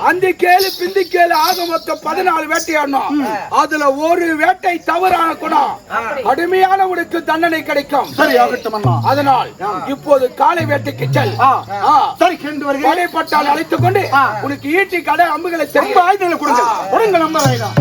அந்த கேளு பிந்தி கேளு ஆக மொத்தம் 14 வேட்டையாடணும். அதுல ஒரு வேட்டை தவறான குணம் கடுமையான உனக்கு தண்டனை கிடைக்கும். சரி ஆகட்டும் அண்ணா. அதனால் இப்போது காலை வேட்டைக்கு செல். சரி சென்று வருகிறேன். படைப்பட்டால் அழைத்துக் கொண்டு உனக்கு ஈட்டி கடை அம்புகளை ரொம்ப ஆயுதங்களை கொடுங்க. கொடுங்க நம்ம ஆயுதம்.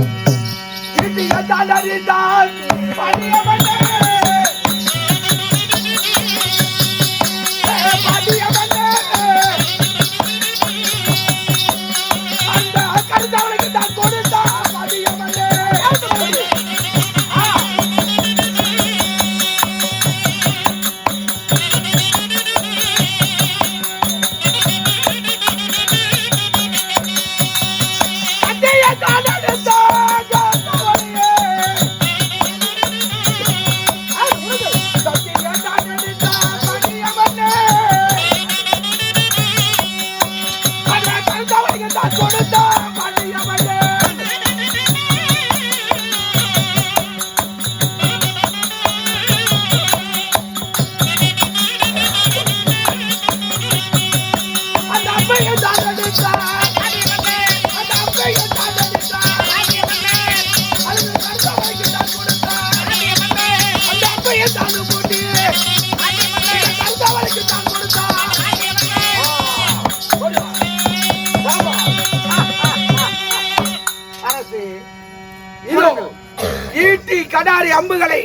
கடாரி அம்புகளை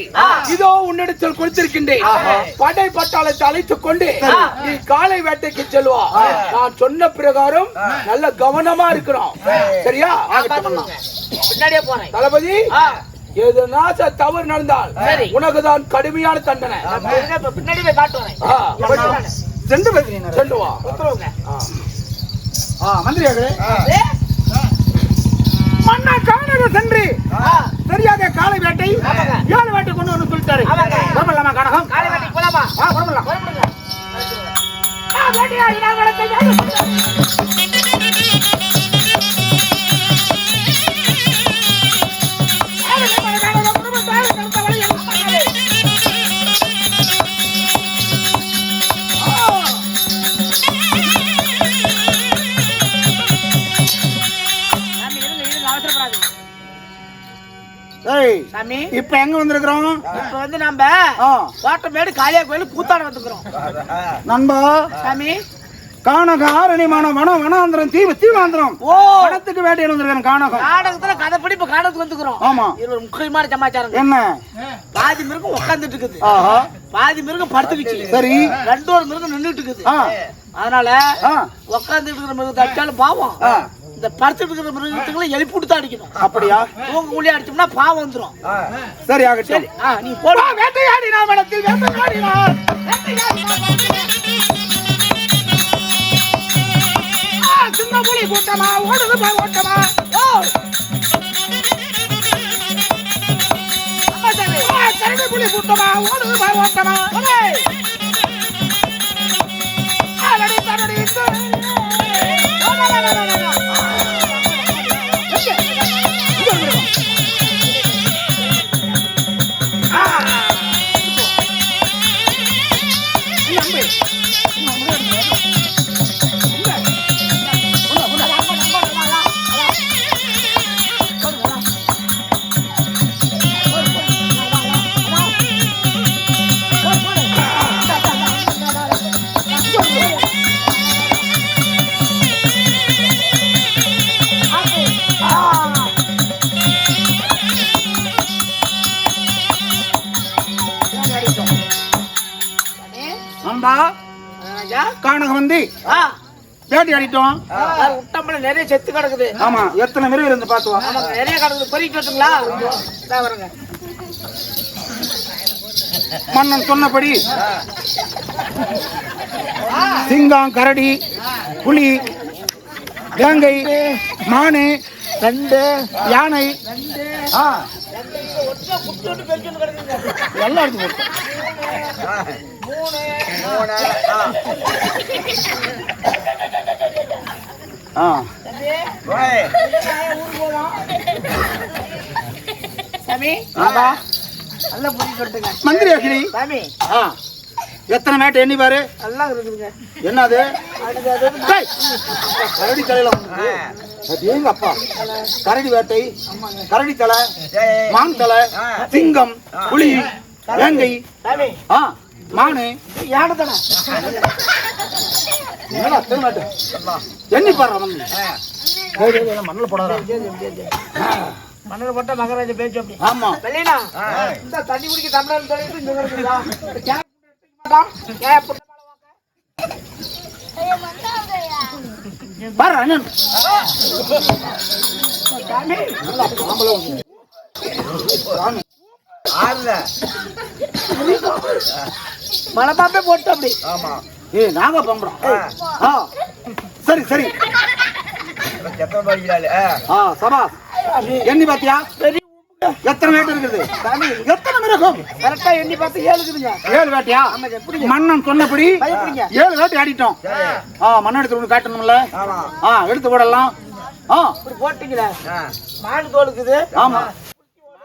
இதோ உன்னிடத்தில் கொடுத்திருக்கின்றேன். படை பட்டாளத்தை அழைத்துக் கொண்டு நீ காலை வேட்டைக்கு செல்வா. நான் சொன்ன பிரகாரம் நல்ல கவனமா இருக்கிறோம். சரியா? தளபதி, எதுனா தவறு நடந்தால் உனக்குதான் கடுமையான தண்டனை. சென்று வா. மந்திரியாகவே மன்னா காணக சென்று சரியாக காலை வேட்டை 7 வேட்டை கொண்டு வந்து சொல்லிட்டாரு. வரலாமா காணகம்? காலை வேட்டை போலாமா? வரலாம். இப்ப எங்க வந்திருக்கிறோம்? இப்ப வந்து நம்ம கோட்டமேடு காளியா கோயில் கூத்தாட வந்துக்கிறோம் நண்பா. சாமி காணக ஆரணிமான வனாந்திரம் தீவாந்திரம் படத்துக்கு வேட்டையில் வந்திருக்கிறேன். காணகத்துல கதைப்படி இப்ப காணத்துக்கு வந்துக்கிறோம். ஆமா, இது ஒரு முக்கியமான சமாச்சாரம். என்ன? பாதி மிருகம் உட்காந்துட்டு இருக்குது, பாதி மிருகம் படுத்துக்கிச்சு. சரி, 2 மிருகம் நின்றுட்டு இருக்குது. அதனால உட்காந்துட்டு இருக்கிற மிருகத்தை அடிச்சாலும் பாவம், இந்த படுத்துட்டு இருக்கிற மிருகத்துக்குள்ள எழுப்பி விட்டு தான் அடிக்கணும். அப்படியா? தூங்க கூலி அடிச்சோம்னா பாவம் வந்துடும். சரி ஆகட்டும். நீ போடா. வேட்டையாடினா மனத்தில் வேட்டையாடினார். சின்ன புலி கூட்டமா ஓடுது போய் ஓட்டமா. கரடி புலி கூட்டமா ஓடுது போய் ஓட்டமா. காணகம் வந்து வேட்டையாடிட்டோம். உட்டம்பல நிறைய செத்து கிடக்குது. ஆமா, எத்தனை மிருகம் இருந்து பாத்துவோம். நிறைய கிடக்குது, பொறிட்டு வரட்டுங்களா? வருங்க. மன்னன் சொன்னபடி சிங்கம், கரடி, புலி, வேங்கை, மானு, யானை எல்லாம் இருக்கு. மந்திரி அகிலி எத்தனை மேட்டை எண்ணி பாரு. நல்லா இருக்குதுங்க. என்னது? அது டேய், கரடி தலையில வந்து எங்க அப்பா கரடி வேட்டை, கரடி தலை, மான் தலை, சிங்கம், புலி, வேங்கை, சாமி மானு, யானை தானே. என்னடா அத்தனை மேட்டை எண்ணி பாரு. மண்ணில் போடாத. மண்ணில் போட்டா மகராஜ பேச்சு அப்படி. ஆமா. வெள்ளையனா இந்த தண்ணி குடிக்க தமிழ்நாடு சொல்லிட்டு இங்க இருக்குதா? பாரு அண்ணன். மலைப்பாம்பே போட்டு அப்படி. நாங்க பம்புறோம். சரி சரி. சபா எண்ணி பாத்தியா? எத்தனை வேட்டை இருக்குது? எத்தனை மிருகம்? கரெக்டா எண்ணி பார்த்து 7 இருக்குதுங்க. 7 வேட்டையா? மன்னன் சொன்னபடி 7 வேட்டை ஆடிட்டோம். மண்ண எடுத்து ஒண்ணு காட்டணும்ல. எடுத்து போடலாம். இப்படி போட்டீங்களே. மான் தோல் இருக்குது. ஆமா.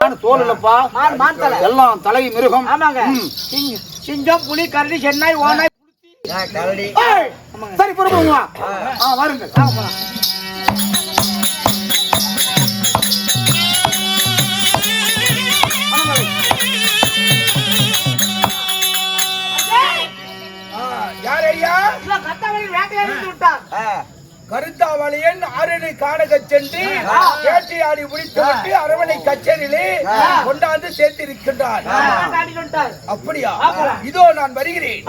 மான் தோல் இல்லப்பா, மான் தலை. எல்லாம் தலை மிருகம். ஆமாங்க. சிங்கம், புலி, கரடி, சென்னாய், ஓனாய், கரடி. சரி புறப்படுங்க. வாருங்க. கருத்தாவளியன் ஆரணி காணக சென்று வேட்டையாடி முடித்துவிட்டு அரவணை கச்சேரியிலே கொண்டாந்து சேர்த்திருக்கின்றார். அப்படியா? இதோ நான் வருகிறேன்.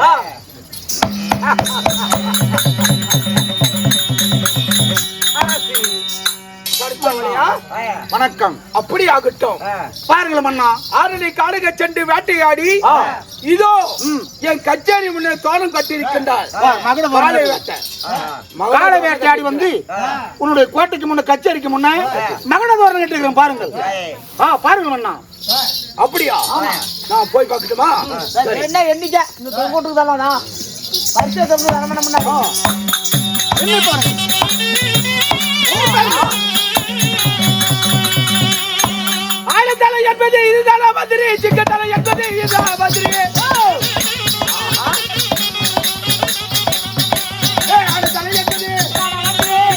வணக்கம். அப்படி ஆகட்டும். பாருங்கள் மன்னா, ஆரணி காணக சென்று வேட்டையாடி இதோ என் கச்சேரி முன்னே தோரணம் கட்டியிருக்கின்றார். காலை வேட்டையாடி வந்து உன்னுடைய கோட்டைக்கு முன்ன கச்சேரிக்கு முன்ன மகன தோரணம் கட்டிருக்கிறேன். பாருங்கள். பாருங்கள் மன்னா. அப்படியா? நான் போய் பார்க்கட்டுமா? என்ன எண்ணிக்க இந்த தொங்கோட்டுக்குதானா பரிசு தொங்கு அரமணம் பண்ணா என்ன பாருங்க. ஆளுதலை என்பது இதுதானா மந்திரி? சிக்கத்தலை என்பது இதுதானா மந்திரி? ஆளுதலை என்பது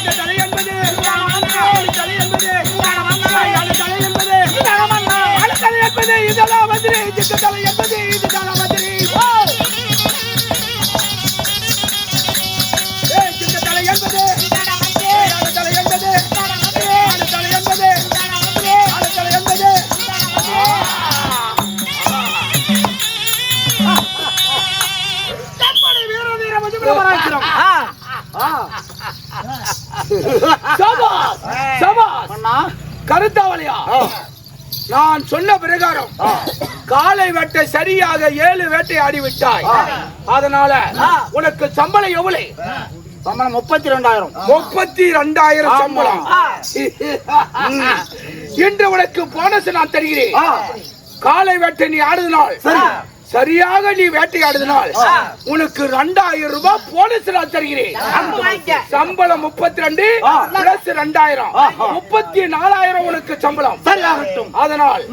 சிக்கத்தலை என்பது ஆளுதலை என்பது ஆளுதலை என்பது ஆளுதலை என்பது இதுதானா மந்திரி? சிக்கத்தலை என்பது இதுதானா மந்திரி? சிக்கத்தலை என்பது ஆளுதலை என்பது ஆளுதலை என்பது ஆளுதலை என்பது கருத்தாவளியா? நான் சொன்ன பிரகாரம் காலை வேட்டை சரியாக 7 வேட்டை ஆடிவிட்டாய். அதனால உனக்கு சம்பளம் எவ்வளவு? சம்பளம் 32,000. 32,000 சம்பளம். இன்று உனக்கு போனஸ் நான் தருகிறேன். காலை வேட்டை நீ ஆடுதனால் சரியாக நீ வேட்டையாடுதனால் உனக்கு 2,000 ரூபாய் போனஸ் நான் தருகிறேன். சம்பளம் 32 பிளஸ் 2,000 34,000 உனக்கு சம்பளம். சரியாகட்டும். அதனால்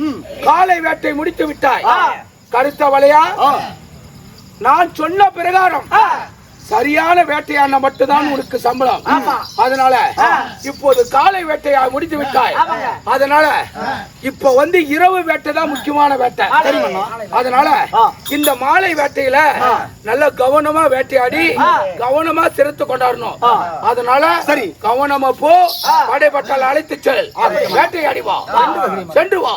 காலை வேட்டை முடித்து விட்டாய். கருத்தவளையா? நான் சொன்ன பிரகாரம் சரியான வேட்டையான மட்டும்தான் உனக்கு சம்பளம். அதனால இப்போது காலை வேட்டையா முடித்து விட்டாய். அதனால இப்ப வந்து இரவு வேட்டை தான் முக்கியமான வேட்டை. அதனால இந்த மாலை வேட்டையில நல்ல கவனமா வேட்டையாடி கவனமா சிறுத்து கொண்டாடணும். அதனால சரி கவனமா போ. படைப்பட்டால் அழைத்து செல். வேட்டையாடி வா. சென்று வா.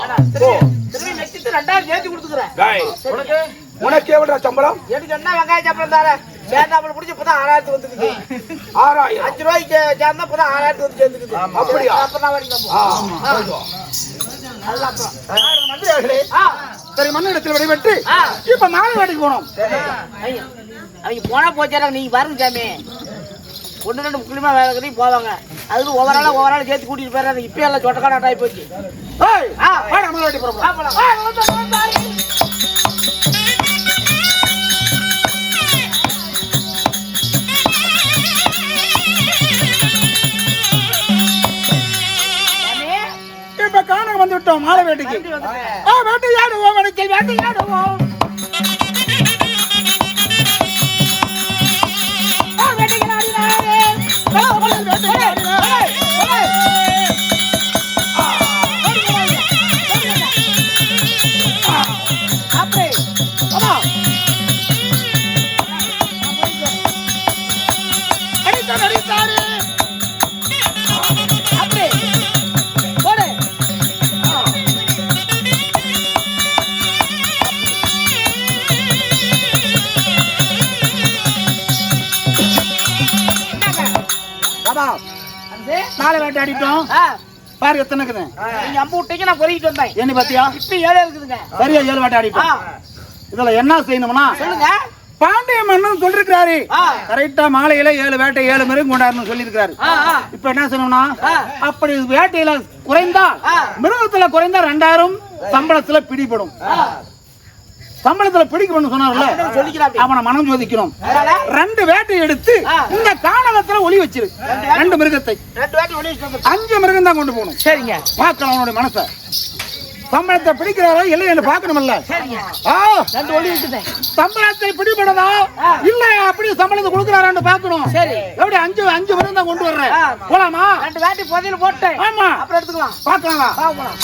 உனக்கு எவ்வளவு சம்பளம்? எனக்கு என்ன வெங்காய சம்பளம் தார சேர்ந்தாப்புல புடிச்சு இப்பதான் 6,000 வந்துருக்கு. 6,000 5 ரூபாய்க்கு சேர்ந்தா இப்பதான் 6,000 வந்து சேர்ந்துக்குது. அப்படியா? அப்புறம் வரைக்கும் சரி மண்ணிடத்தில் விடைபெற்று இப்ப மாலை வேட்டைக்கு போனோம். அவங்க போனா போச்சாராங்க. நீங்க பாருங்க சாமி, 1-2 முக்கியமா வேலை கட்டி போவாங்க. அதுக்கு ஒவ்வொரு ஆள் சேர்த்து கூட்டிட்டு போயிடுறாங்க. இப்ப எல்லாம் சொட்டக்காடாட்டம் ஆகி போச்சு. மாலை வேட்டை போறோம். இப்ப காண வந்து விட்டோம் மாலை வேட்டைக்கு. வேட்டையாடுவோம் வேட்டையாடுவோம். நாளை வேட்டையாடிட்டோம். பாரு எத்தனை இருக்குது. நீங்க அம்பு விட்டீங்க, நான் பொறிக்கிட்டு வந்தேன். என்ன பாத்தியா? இப்ப 7 இருக்குதுங்க. சரியா 7 வேட்டையாடிட்டோம். இதுல என்ன செய்யணும்னா சொல்லுங்க. பாண்டிய மன்னன் சொல்லிருக்காரு கரெக்டா மாலையில 7 வேட்டை 7 மிருகம் கொண்டாடணும் சொல்லிருக்காரு. இப்ப என்ன செய்யணும்னா அப்படி வேட்டையில குறைந்தா மிருகத்துல குறைந்தா 2000 சம்பளத்துல பிடிபடும். சம்பளத்துல பிடிக்கணும்னு சொன்னார்ல, அவனை மனம் ஜோதிக்கணும். 2 வேட்டை எடுத்து இந்த காணகத்துல ஒளி வச்சிரு. 2 மிருகத்தை 5 மிருகம் தான் கொண்டு போகணும். சரிங்க. பார்க்கலாம் அவனுடைய மனசை. சம்பளத்தை பிடிக்கிறாரா இல்லை என்று பார்க்கணும்ல. சம்பளத்தை பிடிபடதா இல்ல அப்படி சம்பளத்தை கொடுக்கிறாரான்னு பார்க்கணும். சரி. எப்படி 5 மிருகம் தான் கொண்டு வர்றேன். போலாமா? 2 வேட்டை பொதியில போட்டேன். ஆமா, அப்புறம் எடுத்துக்கலாம். பார்க்கலாம். பார்க்கலாம்.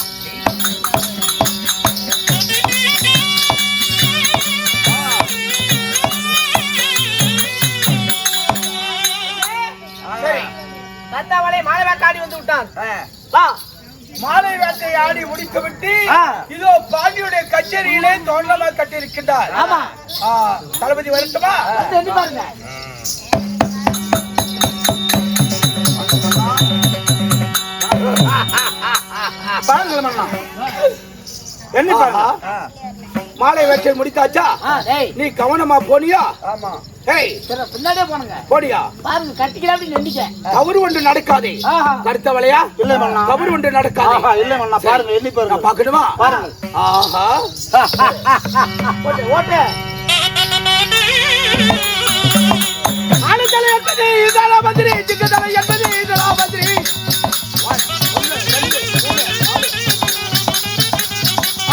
கத்தாவளை மாலை வேட்டாடி வந்து விட்டான். வா. மாலை வேட்டை ஆடி முடித்து விட்டு இதோ பாண்டியுடைய கச்சேரியிலே தோண்டமா கட்டி இருக்கின்றார். ஆமா. தளபதி வரட்டுமா? எண்ணி பாருங்க. என்ன பாருங்க. மாலை வேட்டை முடித்தாச்சா? நீ கவனமா போனியா? ஆமா. பின்னாடியே போனுங்க. போடியா? பாருங்க கட்டிக்கலாம் அப்படி நின்னுக்க. தவறு ஒன்று நடக்காதே. கருத்தவளையா? இல்ல மண்ணா. தவறு ஒன்று நடக்காதே. இல்ல மண்ணா. பாருங்க எண்ணி பாருங்க. பாக்கணுமா? பாருங்க. ஆஹா. ஓட்டு ஓட்டு. ஆளுதலை என்பது இதழா மந்திரி, திங்கதலை என்பது இதழா மந்திரி.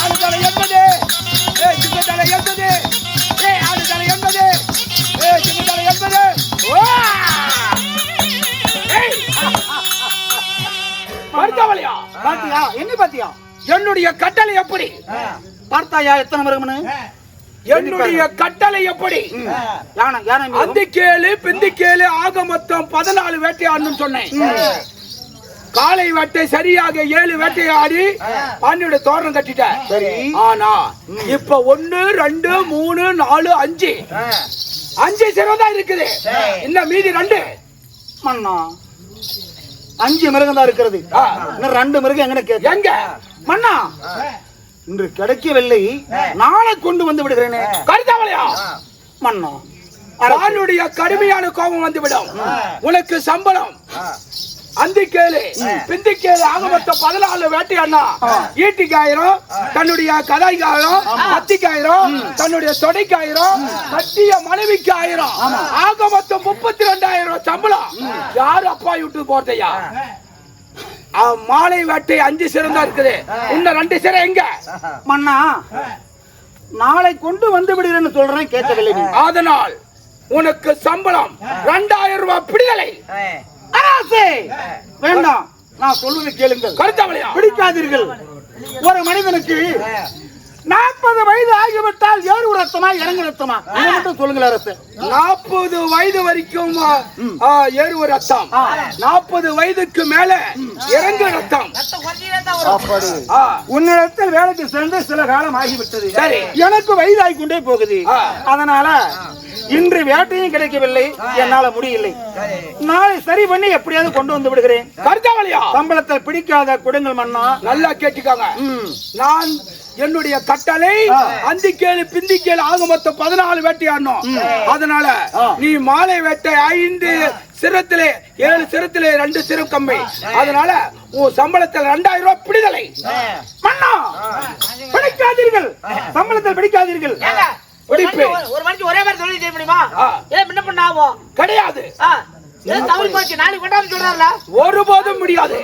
ஆளுதலை என்பது திங்கதலை என்பது ஆளுதலை என்பது திங்கதலை என்பது. மருத்துவலையா? பாத்தியா? என்ன பாத்தியா? என்னுடைய கட்டளை எப்படி பார்த்தாயா எத்தனை மிருகம்னு? என்னுடைய கட்டளை எப்படி? யானை யானை அந்த கேளு பிந்தி கேளு ஆக மொத்தம் 14 வேட்டையாடணும் சொன்னேன். காலை வேட்டை சரியாக 7 வேட்டையாடி பாண்டியோட தோரணம் கட்டிட்ட. சரி. ஆனா இப்ப 1 2 3 4 5 சிறதா இருக்குது. இன்னும் மீதி 2 மண்ணா. 5 மிருகம் தான் இருக்கிறது. இன்னும் 2 மிருகம் எங்க மண்ணா? இன்று கிடைக்கவில்லை, நாளை கொண்டு வந்து விடுகிறேனே. கருத்தாவளையா? மண்ணா பாலுடைய கடுமையான கோபம் வந்துவிடும். உனக்கு சம்பளம் அந்த கேளு பிந்தி கேளு ஆக மொத்தம் 14 வேட்டையாடினா ஈட்டிக்கு 1000, தன்னுடைய கதாய்க்கு 1000, கத்திக்கு 1000, தன்னுடைய தொடைக்கு 1000, கட்டிய மனைவிக்கு 1000, ஆக மொத்தம் 32,000 சம்பளம். யாரு அப்பா விட்டு போறதையா? மாலை வேட்டை 5 சிறந்தா இருக்குது. இன்னும் 2 சிறை எங்க மண்ணா? நாளை கொண்டு வந்து விடுகிறேன்னு சொல்றேன், கேட்கவில்லை நீ. அதனால் உனக்கு சம்பளம் 2000 ரூபாய் பிடிதலை. அரசே வேண்டாம், நான் சொல்வதை கேளுங்கள். கருத்தாவளையா? பிடிக்காதீர்கள். ஒரு மனிதனுக்கு 40 வயது ஆகிவிட்டால் ஏறு ரத்தமா இறங்கு ரத்தமா மட்டும் சொல்லுங்கள் அரசு. 40 வயது வரைக்கும் ஏறு ரத்தம், 40 வயதுக்கு மேல இறங்கு ரத்தம். உன்னிடத்தில் வேலைக்கு சேர்ந்து சில காலம் ஆகிவிட்டது. சரி. எனக்கு வயதாகி கொண்டே போகுது. அதனால இன்று வேட்டையும் கிடைக்கவில்லை, என்னால முடியலை. நாளை சரி பண்ணி எப்படியாவது கொண்டு வந்து விடுகிறேன். கருத்தாவளையா? சம்பளத்தை பிடிக்காத கொடுங்கள் மண்ணா. நல்லா கேட்டுக்காங்க. நான் என்னுடைய கட்டளை அந்தி கேளு பிந்தி கேளு ஆக மொத்தம் 14 வேட்டையாடணும். அதனால நீ மாலை வேட்டை 5 சிரத்திலே 7 சிரத்திலே 2 சிரம் கம்மி. அதனால உன் சம்பளத்தில் 2000 ரூபாய் பிடிதலை. மண்ணா பிடிக்காதீர்கள், சம்பளத்தில் பிடிக்காதீர்கள். ஒரு மணிக்கு ஒரே மாதிரி சொல்லி செய்ய முடியுமா? ஏன் முன்ன பண்ண ஆகும் கிடையாது. தவறி போச்சு, நாளைக்கு கொண்டாந்து சொல்றாருல. ஒருபோதும் முடியாது.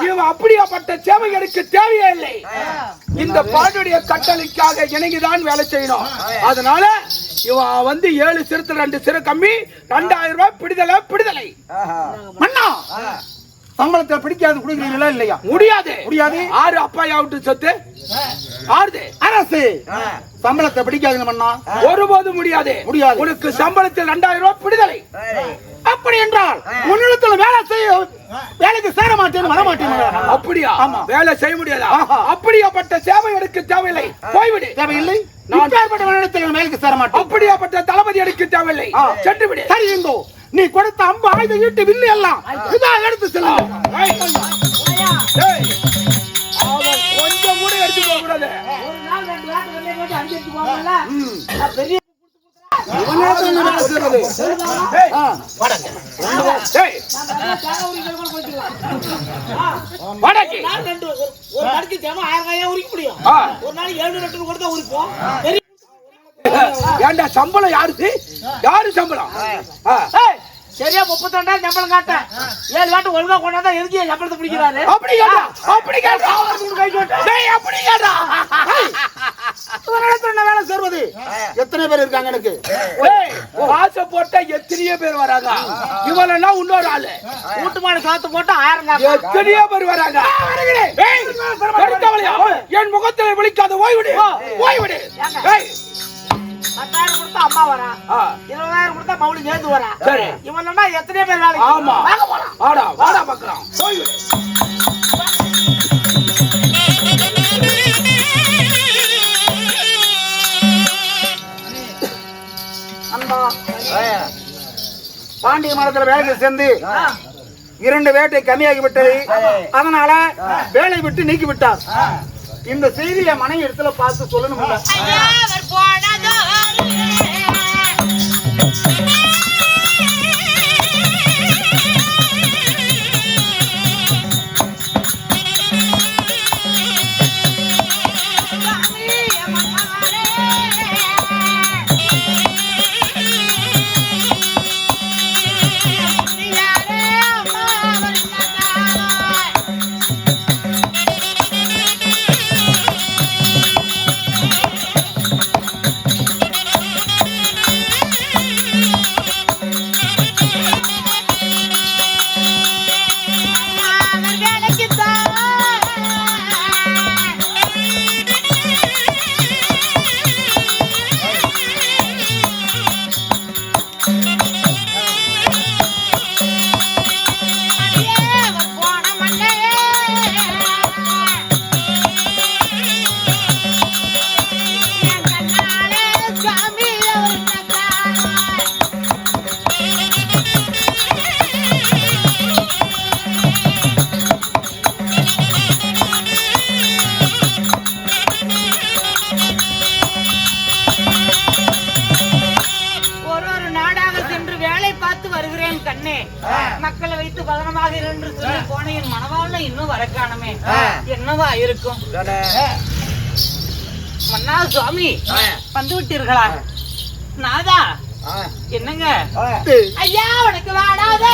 இவன் அப்படியாப்பட்ட சேவை எனக்கு தேவையே இல்லை. இந்த பாட்டுடைய கட்டளைக்காக இணங்கிதான் வேலை செய்யணும். அதனால இவன் வந்து 7 சிரத்துல 2 சிறு கம்மி, 2000 ரூபாய் பிடிதலை பிடிதலை. மண்ணா சம்பளத்தை பிடிக்காது குடுக்கிறீங்களா இல்லையா? முடியாது. முடியாது. 6 அப்பா விட்டு சொத்து ஆறுது. அரசு சம்பளத்தை பிடிக்காதுங்க மண்ணா. ஒருபோதும் முடியாது. முடியாது. உனக்கு சம்பளத்தில் 2000 ரூபாய் பிடிதலை. அப்படி என்றால் உன்னிடத்தில் வேலைக்கு சேர மாட்டேன் வர மாட்டேன். அப்படியா? ஆமா. வேலை செய்ய முடியாதா? அப்படியாப்பட்ட சேவை எனக்கு தேவையில்லை, போய்விடு. தேவையில்லை. நான் வேலைக்கு சேர மாட்டேன். அப்படியாப்பட்ட தளபதி எனக்கு தேவையில்லை, சென்று விடு. சரி எங்கோ நீ கொடுத்த அம்பு ஆயுத ஈட்டு வில்லு எல்லாம் இதான் எடுத்து செல்லும். அவன் கொஞ்சம் கூட எடுத்து போக கூடாது. ஒரு நாள் 2 வேட்டை வெளியே போட்டு அடிச்சு போவாங்கல்ல பெரிய ஒரு நாளைக்கு தேவை 1000 ரூபாயா உரிக்க முடியும். ஒரு நாள் 700 லிட்டர் கூட தான் உரிப்போம். ஏண்டா சம்பளம் யாரு சம்பளம்? சரியா 32,000 சம்பளம் காட்டேன். 7 வேட்டை ஒழுங்கா கொண்டாந்தா எதுக்கு என் சம்பளத்தை பிடிக்கிறாரு? அப்படி கேட்டா வேலை சேர்வது எத்தனை பேர் இருக்காங்க எனக்கு? காசை போட்டா எத்தனையோ பேர் வராங்க. இவளனா இன்னொரு ஆளு வீட்டு மாடு காத்து போட்டு 1000 காட்டு. எத்தனையோ பேர் வராங்க. என் முகத்தில் விழிக்காத ஓய்விடு. 10,000 கொடுத்தா அம்மா வரா, 20,000 கொடுத்தா மவுளி சேர்ந்து வரா. சரி, இவன்னா எத்தனை பேர் வேலைக்கு? ஆமா, வாடா வாடா பார்க்கலாம். ஓய்விடு. பாண்டிய மரத்துல வேலைக்கு சேர்ந்து 2 வேட்டை கம்மியாகி விட்டது. அதனால வேலை விட்டு நீக்கி விட்டார். இந்த செய்தியை மனைவி இடத்துல பார்த்து சொல்லணும். மக்களை வைத்து பதனமாக இருந்து சொல்லி போன என் மனவாழ்ல இன்னும் வரக்கானமே என்னவா இருக்கும்? மன்னா சுவாமி வந்து விட்டீர்களா? நாதா என்னங்க ஐயா உனக்கு வாடாத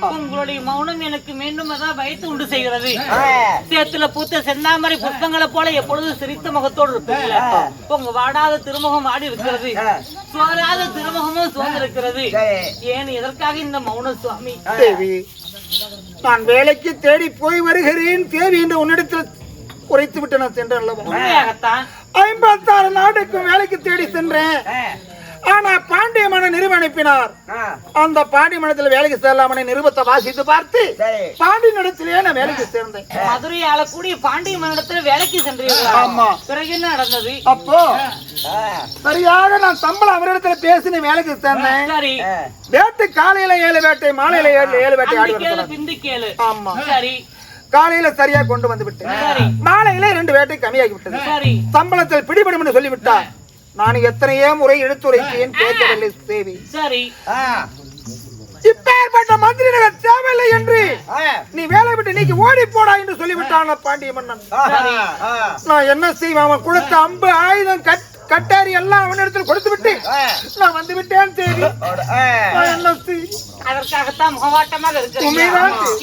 உங்களுடைய மௌனம் எனக்கு மீண்டும் வயிற்று உண்டு செய்கிறது. சேத்துல பூத்த செந்தாமரை புஷ்பங்களை போல எப்பொழுதும் சிரித்த முகத்தோடு இருப்பீங்களா? உங்க வாடாத திருமுகம் வாடி இருக்கிறது, சோராத திருமுகமும் சோர்ந்திருக்கிறது. ஏன் எதற்காக இந்த மௌனம் சுவாமி? தேவி, நான் வேலைக்கு தேடி போய் வருகிறேன். தேவி என்று உன்னிடத்தில் குறைத்து விட்டு நான் சென்றேன். 56 நாட்டுக்கும் வேலைக்கு தேடி சென்றேன். ஆனா பாண்டிய மன்னர் நிருப அனுப்பினார். அந்த பாண்டிய மன்னத்தில் வேலைக்கு சேரலாமனை நிருபத்தை வாசித்து பார்த்து பாண்டிய இடத்திலேயே நான் வேலைக்கு சேர்ந்தேன். மதுரை ஆளக்கூடிய பாண்டிய மன்னத்துல வேலைக்கு சென்றீர்கள். ஆமா. பிறகு என்ன நடந்தது? அப்போ சரியாக நான் சம்பளம் அவரிடத்துல பேசி வேலைக்கு சேர்ந்தேன். சரி. வேட்டை காலையில 7 வேட்டை, மாலையில 7 வேட்டை ஆடி. பிந்து கேளு. ஆமா. சரி. காலையில சரியா கொண்டு வந்து விட்டேன். மாலையில 2 வேட்டை கம்மியாகி விட்டது. சரி. சம்பளத்தில் பிடிபடும் என்று சொல்லிவிட்டார். நான் எத்தனையோ முறை எடுத்துரைத்தேன், கேட்கவில்லை தேவி. சரி. இப்ப இப்பேற்பட்ட மந்திரிகள் தேவையில்லை என்று நீ வேலை விட்டு நீக்கி ஓடி போடா என்று சொல்லிவிட்டான் பாண்டிய மன்னன். நான் என்ன செய்வேன்? அவன் கொடுத்த அம்பு ஆயுதம் கட்டாரி எல்லாம் அவனிடத்தில் கொடுத்து விட்டு நான் வந்து விட்டேன். தேவி என்ன செய்வேன்? அதற்காகத்தான் முகவாட்டமாக இருக்கிறீங்க.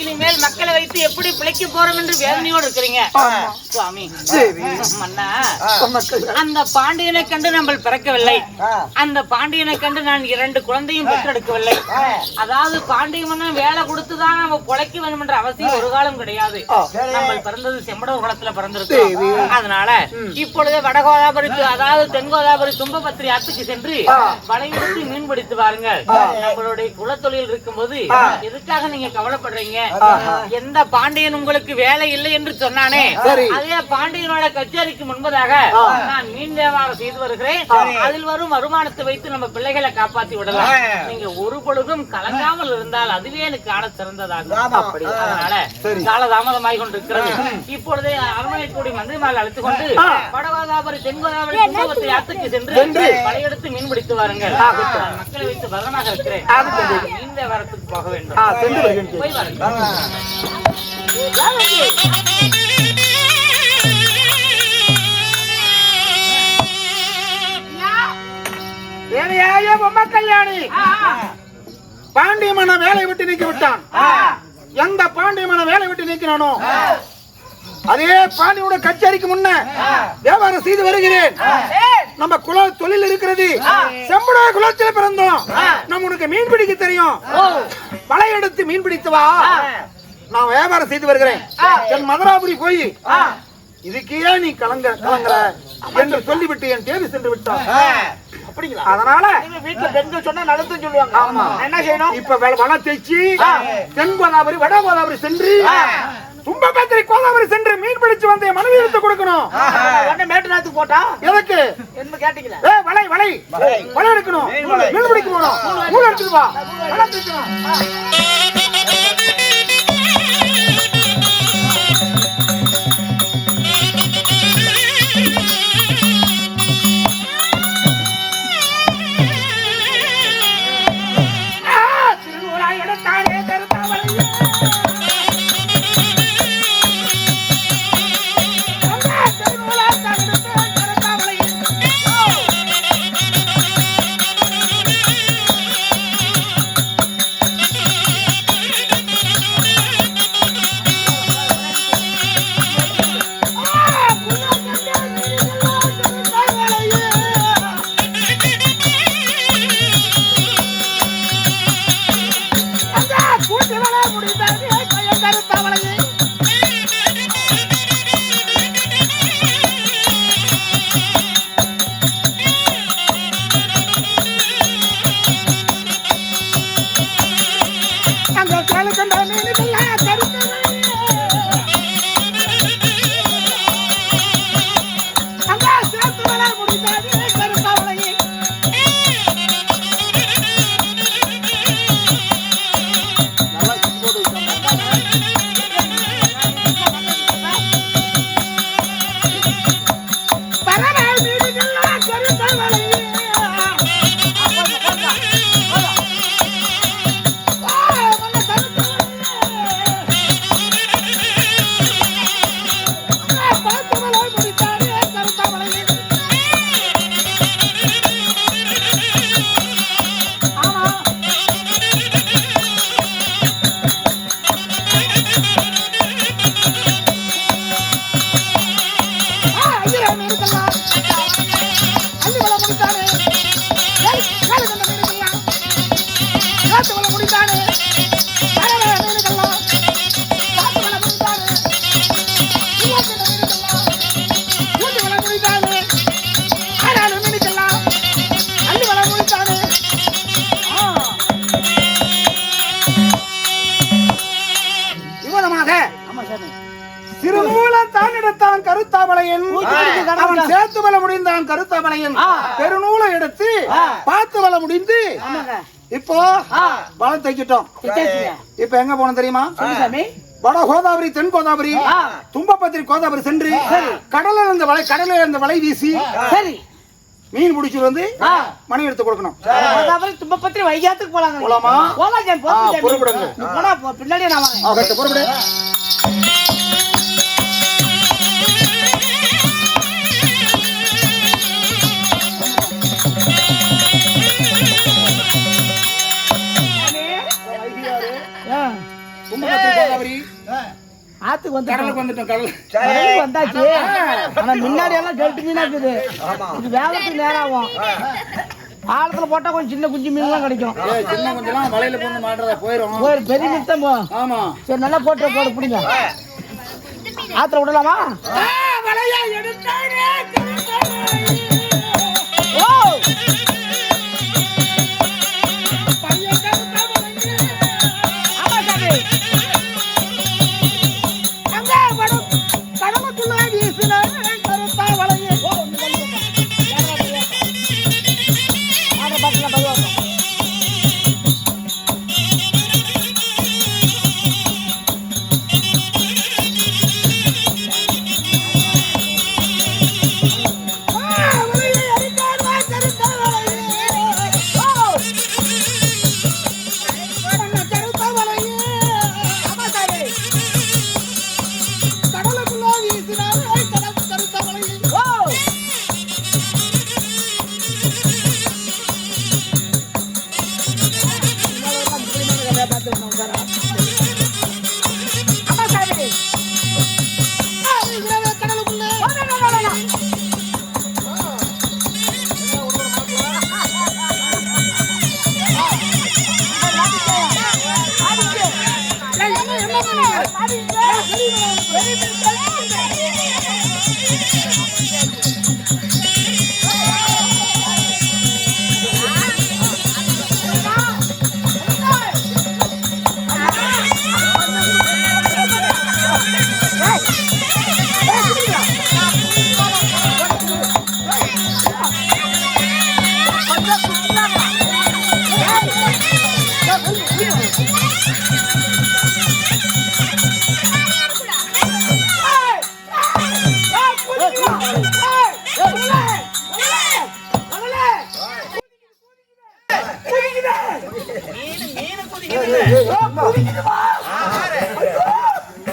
இனிமேல் மக்களை வைத்து எப்படி பிழைக்க போறோம் என்று வேதனையோடு இருக்கிறீங்க. சுவாமி மன்னா, அந்த பாண்டியனை கண்டு நம்ம பிறக்கவில்லை. அந்த பாண்டியனை கண்டு நான் 2 குழந்தையும் பெற்றெடுக்கவில்லை. அதாவது பாண்டிய மன்னன் வேலை கொடுத்துதான் நம்ம பிழைக்க வேண்டும் என்ற அவசியம் ஒரு காலம் கிடையாது. நம்ம பிறந்தது செம்படவர் குலத்துல பிறந்திருக்கோம். அதனால இப்பொழுது வடகோதாபுரிக்கு, அதாவது தென்கோதாபுரி தும்பபத்திரி ஆத்துக்கு சென்று வலையெடுத்து மீன் பிடித்து பாருங்கள். நம்மளுடைய குலத்தொழில் இருக்கும்போது எதுக்காக நீங்க கவலைப்படுறீங்க? எந்த பாண்டியன் உங்களுக்கு வேலை இல்லை என்று சொன்னானே, அதே பாண்டியனோட கச்சேரிக்கு முன்பதாக நான் மீன் வியாபாரம் செய்து வருகிறேன். அதில் வரும் வருமானத்தை வைத்து நம்ம பிள்ளைகளை காப்பாற்றி விடலாம். நீங்க ஒரு பொழுதும் கலங்காமல் இருந்தால் அதுவே எனக்கு காண சிறந்ததாகும். அதனால காலதாமதமாகி கொண்டிருக்கிறது. இப்பொழுதே அரண்மனை கூடி மந்திரிமார்கள் அழைத்துக் கொண்டு வடகோதாபுரி தென்கோதாபுரி தும்பபத்திரி ஆத்துக்கு சென்று வலையெடுத்து மீன் பிடித்து வாருங்கள். மக்களை வைத்து பதனமாக இருக்கிறேன். மீன் வியாபாரத்துக்கு போக வேண்டும். போய் வாருங்கள். கல்யாணி பாண்டிய மன்னன் வேலை விட்டு நீக்கி விட்டான். எந்த பாண்டிய மன்னன் வேலை விட்டு நீக்கினானோ அதே பாண்டியோட கச்சேரிக்கு முன்ன வியாபாரம் செய்து வருகிறேன். நம்ம குல தொழில் இருக்கிறது. செம்பட குலத்தில் பிறந்தோம். நம்ம உனக்கு மீன் பிடிக்க தெரியும். வலை எடுத்து மீன் பிடித்து வா. நான் வியாபாரம் செய்து வருகிறேன். என் மதுராபுரி போய் இதுக்கு ஏன் நீ கலங்குற என்று சொல்லிவிட்டு என் தேவி சென்று விட்டான். அப்படிங்களா? அதனால வீட்டுல பெண்கள் சொன்னா நடந்து சொல்லுவாங்க. ஆமா, என்ன செய்யணும்? இப்ப வலை தேய்ச்சி தென் கோதாவரி வட கோதாவரி சென்று தும்பபத்திரி கோதாவரி சென்று மீன் பிடிச்சு வந்து மனைவி எடுத்து கொடுக்கணும். மேட்டுநாத்துக்கு போட்டா எதுக்கு என்ன கேட்டீங்களா? வலை வலை வலை எடுக்கணும். மீன் பிடிக்க போகணும். நூல் எடுத்துட்டு வா. வலை தேய்க்கணும். பெருநூலை எடுத்து பார்த்து வள முடிந்து இப்போ வளம் தைச்சிட்டோம். இப்ப எங்க போனோம் தெரியுமா? வட கோதாவரி தென் கோதாவரி தும்பபத்திரி கோதாவரி சென்று கடலில் இருந்த வலை வீசி மீன் பிடிச்சிட்டு வந்து மணி எடுத்து கொடுக்கணும். தும்பப்பத்தி வைகாத்துக்கு போலாங்க. போலாமா? போலாம். பொறுப்படுங்க. போனா பின்னாடியே நான் வரேன். பொறுப்படு. ஆத்துக்கு வந்து கடலுக்கு வந்துட்டோம். கடலுக்கு வந்தாச்சு. ஆனா முன்னாடி எல்லாம் கெல்ட்டு மீனா இருக்குது. இது வேலைக்கு நேரம் ஆகும். ஆழத்துல போட்டா கொஞ்சம் சின்ன குஞ்சு மீன் எல்லாம் கிடைக்கும். சின்ன கொஞ்சம் வலையில போட்டு மாட்டுறதா போயிடும். பெரிய மித்தம். ஆமா சரி நல்லா போட்டு பிடிங்க. ஆத்துல விடலாமா?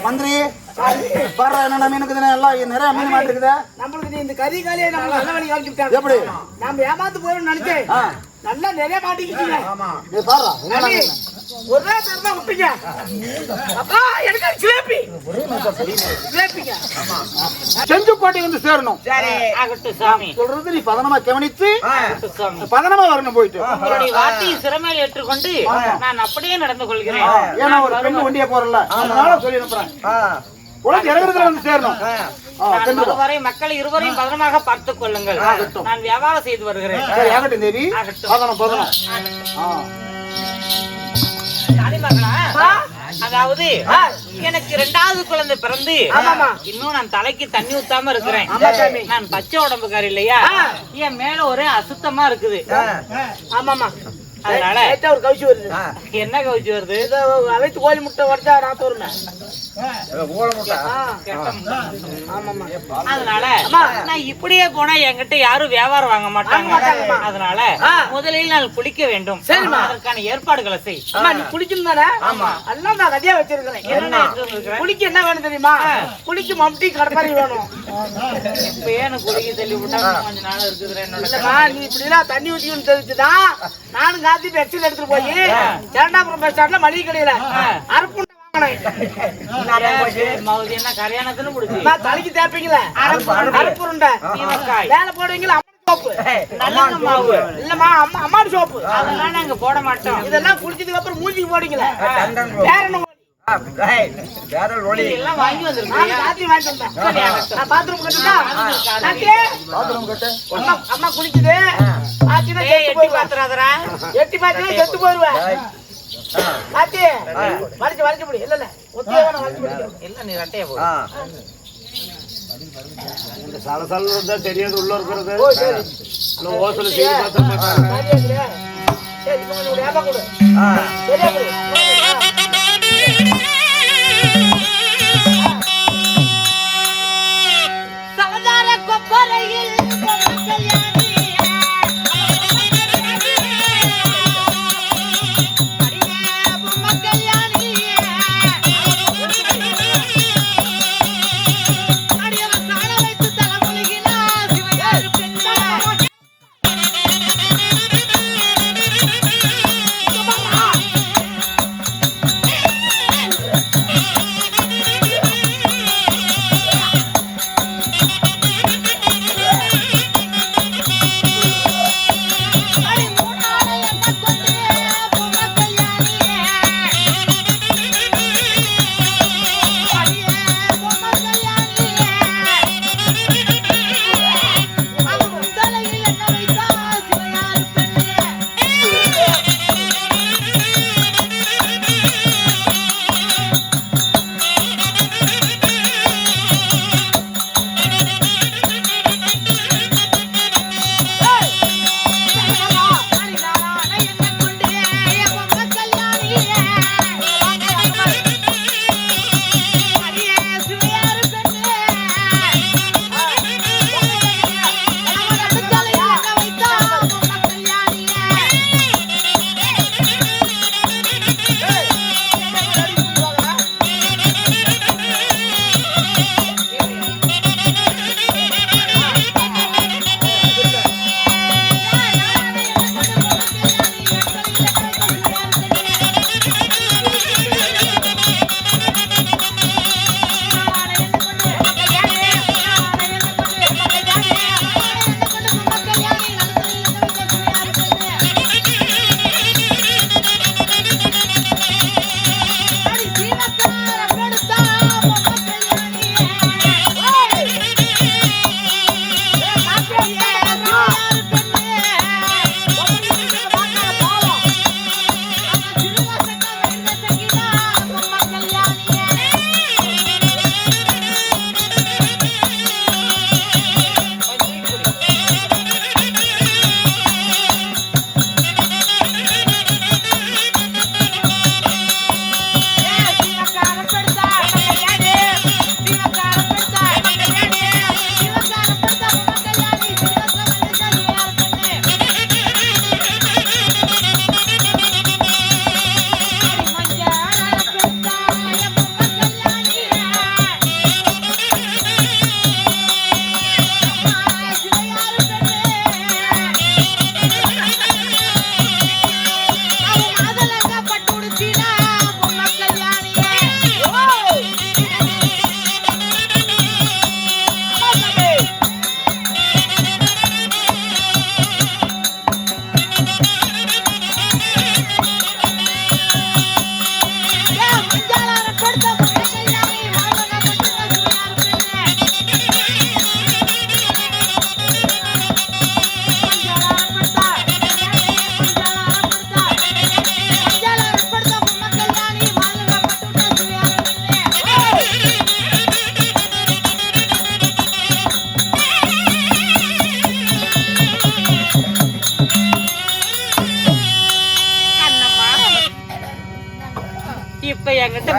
மந்திரி பாரு என்ன மீன் இருக்குதுன்னா எல்லாம் நிறைய மீன் மாட்டிருக்குதா? நம்மளுக்கு இந்த கறி காலையே நம்ம நல்ல வழி காமிச்சுட்டாங்க. எப்படி நாம ஏமாத்து போறோம்னு நினைச்சேன். நல்லா நிறைய மாட்டிக்கிட்டீங்க. நீ பாரு என்ன ஒரே தரமா விட்டீங்க. அப்பா எனக்கு ஜிலேபி ஜிலேபிங்க. செஞ்சுக்கோட்டை வந்து சேரணும். சரி ஆகட்டும் சாமி. சொல்றது நீ பதனமா கவனித்து சாமி பதனமா வரணும். போயிட்டு உங்களுடைய வார்த்தையை சிறமையில் ஏற்றுக்கொண்டு நான் அப்படியே நடந்து கொள்கிறேன். ஏன்னா ஒரு பெண் வண்டியா போறல அதனால சொல்லி அனுப்புறேன். உனக்கு இறங்குறதுல வந்து சேரணும். வரை மக்கள் இருவரையும் பதனமாக பார்த்துக் கொள்ளுங்கள். நான் வியாபாரம் செய்து வருகிறேன். சரி ஆகட்டும் தேவி. பதனம் பதனம். அதாவது எனக்கு 2வது குழந்தை பிறந்து இன்னும் நான் தலைக்கு தண்ணி ஊத்தாம இருக்கிறேன். நான் பச்சை உடம்புக்காரி இல்லையா? என் மேல ஒரே அசுத்தமா இருக்குது. ஆமாமா அதனால ஒரு கவுச்சி வருது. என்ன கவுச்சி வருது? அழைத்து கோழி முட்டை உடச்சா நான் வருமே. அதனால நான் இப்படியே போனா என்கிட்ட யாரும் வியாபாரம் வாங்க மாட்டாங்க. அதனால முதலில் நான் குளிக்க வேண்டும். அதற்கான ஏற்பாடுகளை செய். நீ குளிக்கணும் தானே? எல்லாம் நான் ரெடியா வச்சிருக்கிறேன். குளிக்க என்ன வேணும் தெரியுமா? குளிக்க மம்டி கடப்பாரி வேணும். இப்பயே எனக்கு குளிக்க சொல்லி விட்டா கொஞ்ச நாள் இருக்குது என்னோட. நீ இப்படி எல்லாம் தண்ணி ஊற்றிக்கணும்னு தெரிஞ்சுதான் நானும் காத்தி பெட்ஷீட் எடுத்துட்டு போய் இரண்டாபுரம் பஸ் ஸ்டாண்ட்ல மளிகை கடையில அரைப்புண்டை தலைக்கு தேப்பீங்களா? அரைப்புருண்டை வேலை போடுவீங்களா? மாவு இல்லம்மா அம்மாடு சோப்பு அதெல்லாம் நாங்க போட மாட்டோம். இதெல்லாம் குளிச்சதுக்கு அப்புறம் மூஞ்சிக்கு போடுங்களா? வேற என்ன எல்லாம் வாங்கி அம்மா குளிக்குது எட்டி பாத்திரா செத்து போயிருவேன். வளைச்சு முடி இல்ல இல்ல நீ ரெட்டைய போ. சலசல தெரியாது உள்ள இருக்கிறது. சவதார கொப்பரையில்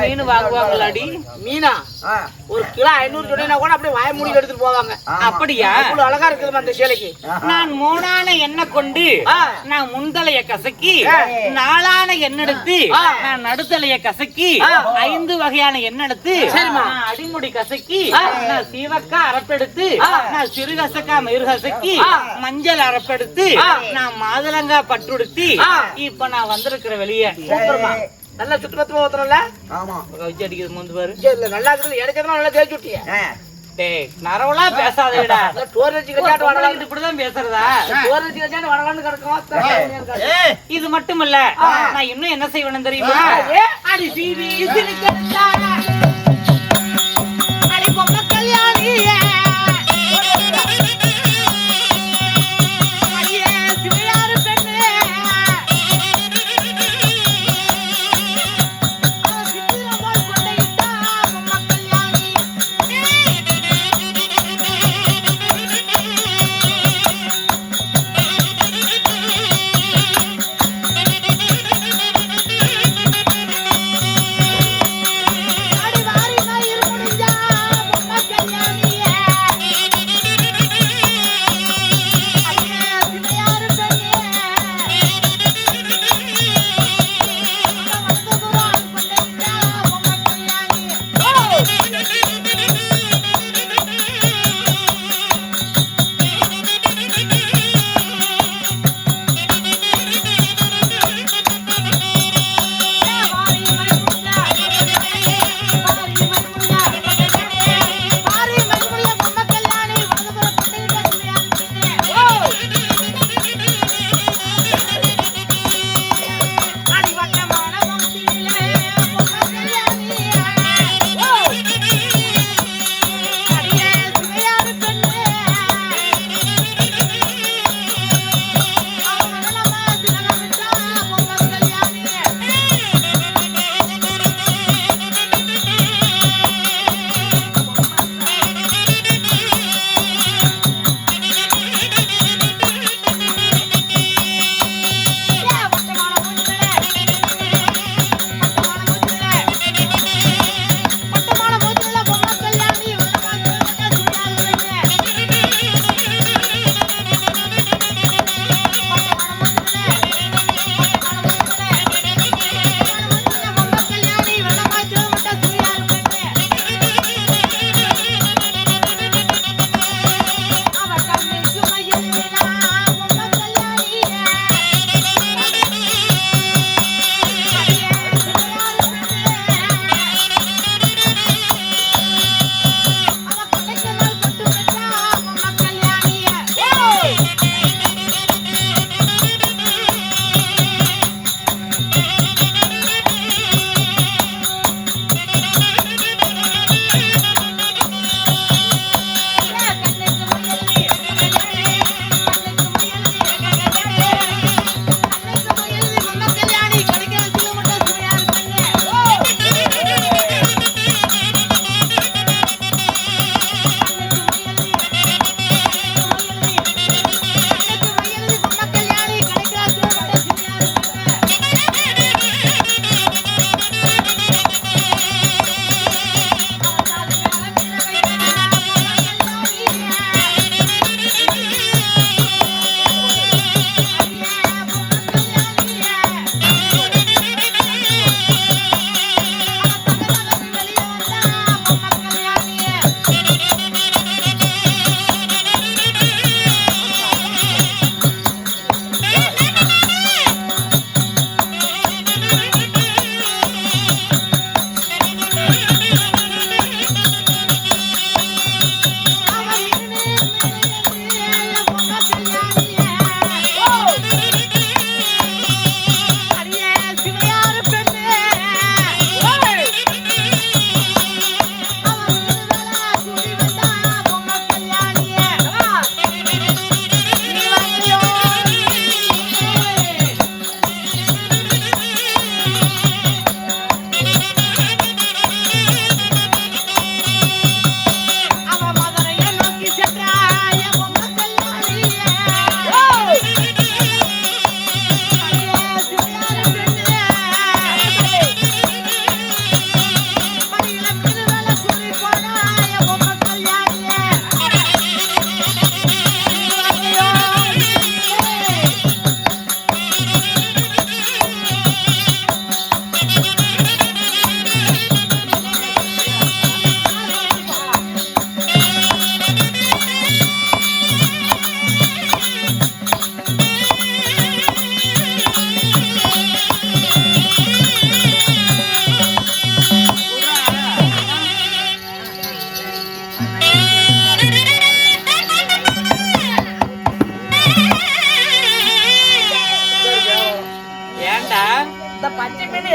மீன் வாங்குவாங்களாடி? மீனா ஒரு கிலோ 500 சொன்னீங்கன்னா கூட அப்படியே வாய மூடி எடுத்துட்டு போவாங்க. அப்படியா? அவ்வளவு அழகா இருக்குது அந்த சேலைக்கு. நான் 3ஆன எண்ணெய் கொண்டு நான் முன்தலைய கசக்கி 4ஆன எண்ணெய் எடுத்து நான் நடுத்தலைய கசக்கி 5 வகையான எண்ணெய் எடுத்து நான் அடிமுடி கசக்கி நான் சீவக்கா அரப்பெடுத்து நான் சிறு கசக்கா மயிறு கசக்கி மஞ்சள் அரப்பெடுத்து நான் மாதுளங்கா பட்டுடுத்தி இப்ப நான் வந்திருக்கிற வெளியே. நல்லா சுத்தமா ஊத்துறோம்ல. ஆமா வச்சு அடிக்கிறது முந்து பாரு. இல்ல நல்லா இருக்குது. எடுக்கிறதுனா நல்லா தேய்ச்சி விட்டிய. டேய் நரவலா பேசாதேடா. டோர் வச்சு கட்டாட்டு வாடலாம் இப்படிதான் பேசுறதா? டோர் வச்சு கட்டாட்டு வடலான்னு கிடக்கும். இது மட்டுமல்ல, நான் இன்னும் என்ன செய்வேன்னு தெரியுமா? அடி சீவி சிரிக்கா அடி பொம்மை கல்யாணியே அடியே சிவையாறு பெண்ணே சித்திரமால் கொண்டையிட்டா பொம்மை கல்யாணி. அடி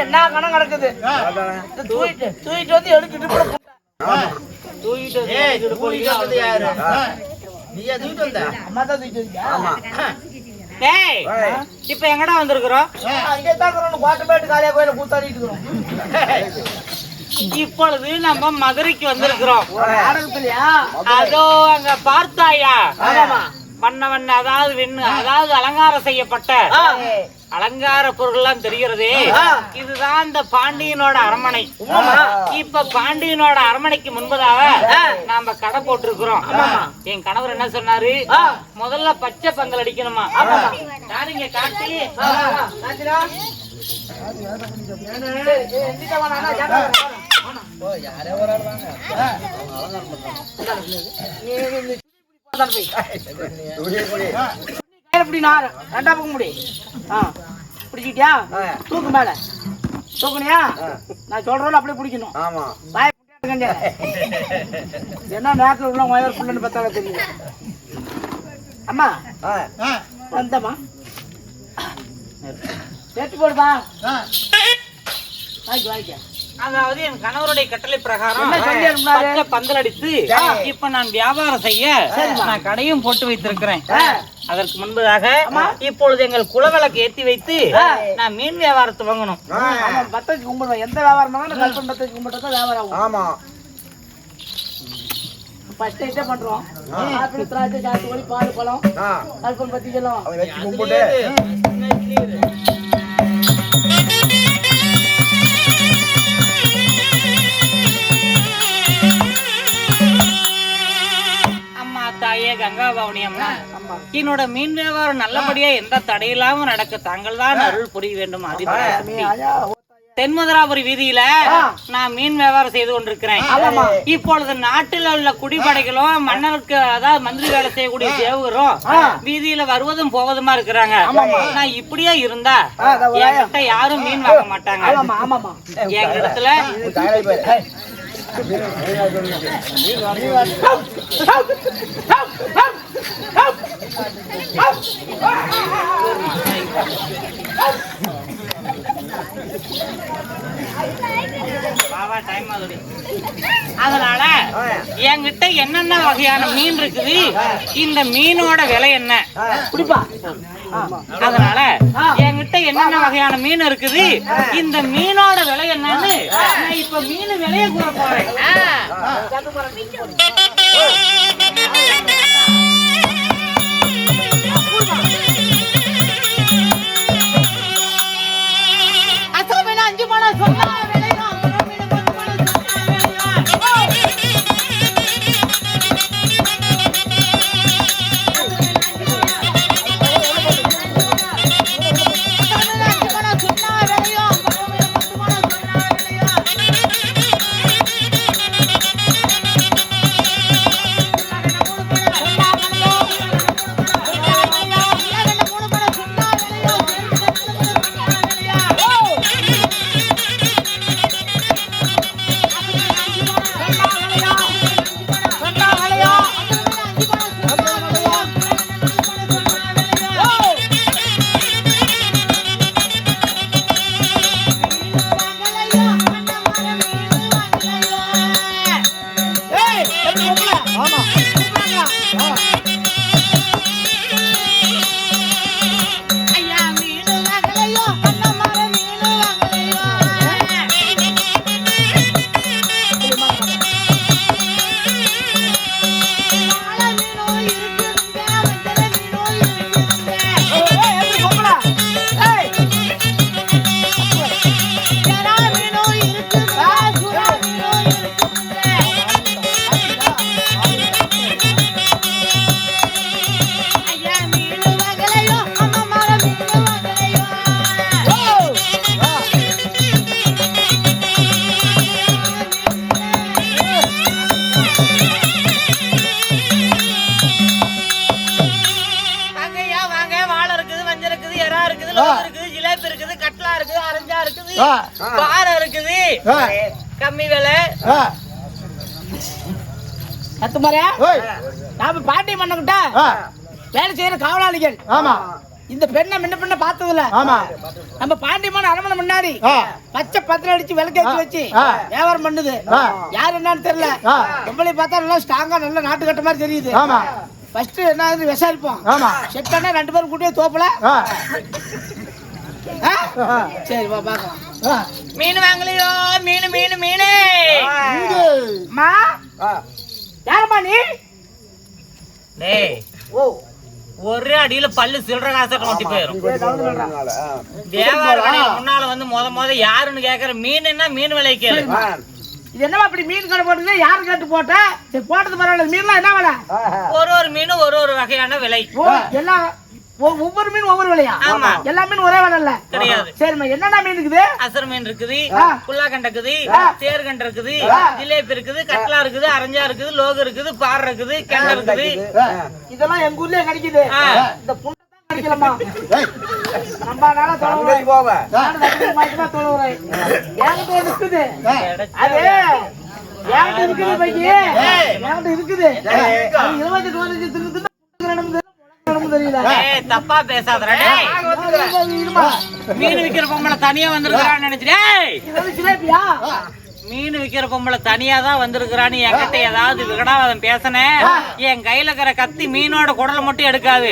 என்ன கணம் கிடக்குது தூக்கிட்டு வந்து எடுத்துட்டு போட தூக்கிட்டு வந்து எடுத்துட்டு போறீங்க. அம்மா தான் தூக்கிட்டு வந்தா டேய், இப்ப எங்கடா வந்திருக்கிறோம்? அங்கே தான் இருக்கிறோம் கோட்டப்பேட்டு காளியா கோயில கூத்தாடிட்டு இருக்கிறோம். இப்பொழுது நம்ம மதுரைக்கு வந்திருக்கிறோம். நாடகத்திலயா? அதோ அங்க பார்த்தாயா? ஆமாமா. வண்ண அதாவது அலங்காரம் செய்யப்பட்ட அலங்கார பொருள்லாம் தெரிகிறதே. இதுதான் இந்த பாண்டியனோட அரண்மனை. இப்ப பாண்டியனோட அரண்மனைக்கு முன்பதாக நாம கடை போட்டிருக்கிறோம். என் கணவர் என்ன சொன்னாரு, முதல்ல பச்சை பந்தல் அடிக்கணுமா. யாருங்க காட்டி ரெண்டா பக்கம் முடி பிடிச்சிட்டியா? தூக்கு மேல தூக்குனியா? நான் சொல்றேன் அப்படியே பிடிக்கணும். என்ன நேரத்துல உள்ள வயர் புள்ளன்னு பார்த்தாலும் தெரியுது. அம்மா வந்தம்மா சேர்த்து போடுப்பா. வாய்க்க அதாவது என் கணவருடைய கட்டளை பிரகாரம் என்ன சொல்லி அனுப்புனாரு? பச்சை பந்தல் அடித்து இப்ப நான் வியாபாரம் செய்ய நான் கடையும் போட்டு வைத்திருக்கிறேன். அதற்கு முன்பதாக இப்பொழுது எங்கள் குலவிளக்கு ஏற்றி வைத்து நான் மீன் வியாபாரத்தை வாங்கணும். பத்தக்கு கும்பிடுவேன். எந்த வியாபாரம் கல்பன் பத்தக்கு கும்பிட்டு வியாபாரம் ஆகும். ஃபர்ஸ்ட் இதே பண்றோம். ஆப்பிள் திராட்சை சாத்துக்குடி பால் பழம் கல்பன் பத்தி எல்லாம் வச்சு கும்பிட்டு தாயே கங்கா பவனி அம்மா, என்னோட மீன் வியாபாரம் நல்லபடியா எந்த தடையில்லாம நடக்க தாங்கள் தான் அருள் புரிய வேண்டும். தென்மதுராபுரி வீதியில நான் மீன் வியாபாரம் செய்து கொண்டிருக்கிறேன். இப்பொழுது நாட்டில் உள்ள குடிப்படைகளும் மன்னருக்கு அதாவது மந்திரி வேலை செய்யக்கூடிய தேவரும் வீதியில வருவதும் போவதுமா இருக்கிறாங்க. நான் இப்படியே இருந்தா என்கிட்ட யாரும் மீன் வாங்க மாட்டாங்க. எங்க இடத்துல அதனால என்கிட்ட என்னென்ன வகையான மீன் இருக்குது, இந்த மீனோட விலை என்ன, அதனால என்கிட்ட என்னென்ன வகையான மீன் இருக்குது, இந்த மீனோட விலை என்னன்னு நான் இப்ப மீன் விலைய கூற போறேன். கம்மி விலை நாம பாட்டி பண்ணக்கிட்ட வேலை செய்யற காவலாளிகள் இந்த பெண்ணை முன்ன பின்ன பார்த்ததுல ஆமா நம்ம பாண்டியமான அரண்மனை முன்னாடி ஆ. பச்சை பத்திரம் அடிச்சு விளக்கேற்றி வச்சு வியாபாரம் பண்ணுது ஆ. யாரு என்னன்னு தெரியல ஆ. பொம்பளை பார்த்தா நல்லா ஸ்ட்ராங்கா நல்ல நாட்டு கட்ட மாதிரி தெரியுது ஆமா ஃபர்ஸ்ட் என்ன ஆகுது விசாரிப்போம் ஆமா செட்டானா 2 பேரும் கூட்டியே தோப்பல ஆ. ஆ? சரி வா பாக்கலாம் ஆ. மீன் வாங்கலையோ மீன் மீன் மீனே மா யாரம்மா நீ டேய் ஓ ஒரே அடியில பல்லு சில்லற காசை கொட்டி போயிரும் வியாபார கடையில முன்னால வந்து முத யாருன்னு கேக்குற மீன் என்ன மீன் விலை கேளு இது என்னமா அப்படி மீன் கடை போட்டுங்க யாரு கேட்டு போட்ட சரி போட்டது பரவாயில்ல மீன்லாம் என்ன விலை ஒரு மீன் ஒரு வகையான விலை ஓ எல்லாம் ஒவ்வொரு மீன் ஒவ்வொரு விலையா ஆமா. எல்லா மீன் ஒரே விலை இல்ல கிடையாது. சரிம்மா என்னென்ன மீன் இருக்குது அசர் மீன் இருக்குது ஆ. புல்லாக்கண்டை இருக்குது தேர்கண்டை இருக்குது ஆ. ஜிலேபி இருக்குது கட்லா இருக்குது அரஞ்சா இருக்குது லோகு இருக்குது பாறை இருக்குது கெண்டை இருக்குது இதெல்லாம் எங்க ஊர்லயே கிடைக்குது ஆ. இந்த புண்டை தான் கிடைக்கலமா ஏய், நம்ம நாளா தொலைவுறேன் நானும் தப்பிக்க மாட்டேன் தொலைவுறேன் என்கிட்ட ஒண்ணு இருக்குது அது என்கிட்ட இருக்குது பைக்கி என்கிட்ட இருக்குது அது 28 வருஷம் தின்னு நடந்து தெரியல ஏய், தப்பா பேசாதடா டேய். மீன் விக்கிற பொம்பளை தனியா வந்திருக்கான்னு நினைச்சிட்டேன் இது சிலேபியா மீன் விக்கிற பொம்பளை தனியா தான் வந்திருக்கிறான்னு என்கிட்ட ஏதாவது விகடாவாதம் பேசினேன் என் கையில இருக்கிற கத்தி மீனோட குடலை மட்டும் எடுக்காது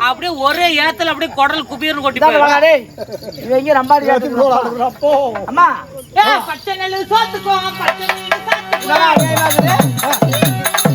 அப்படியே ஒரே ஏத்துல அப்படியே குடல் குபீர்னு கொட்டி போயிடும் இது எங்க ரம்பாடி அம்மா ஏய், பச்சை நெல்லு சோத்துக்கோ பச்சை நெல்லு சாத்துக்கோ. இதெல்லாம் அநியாயமாகுது.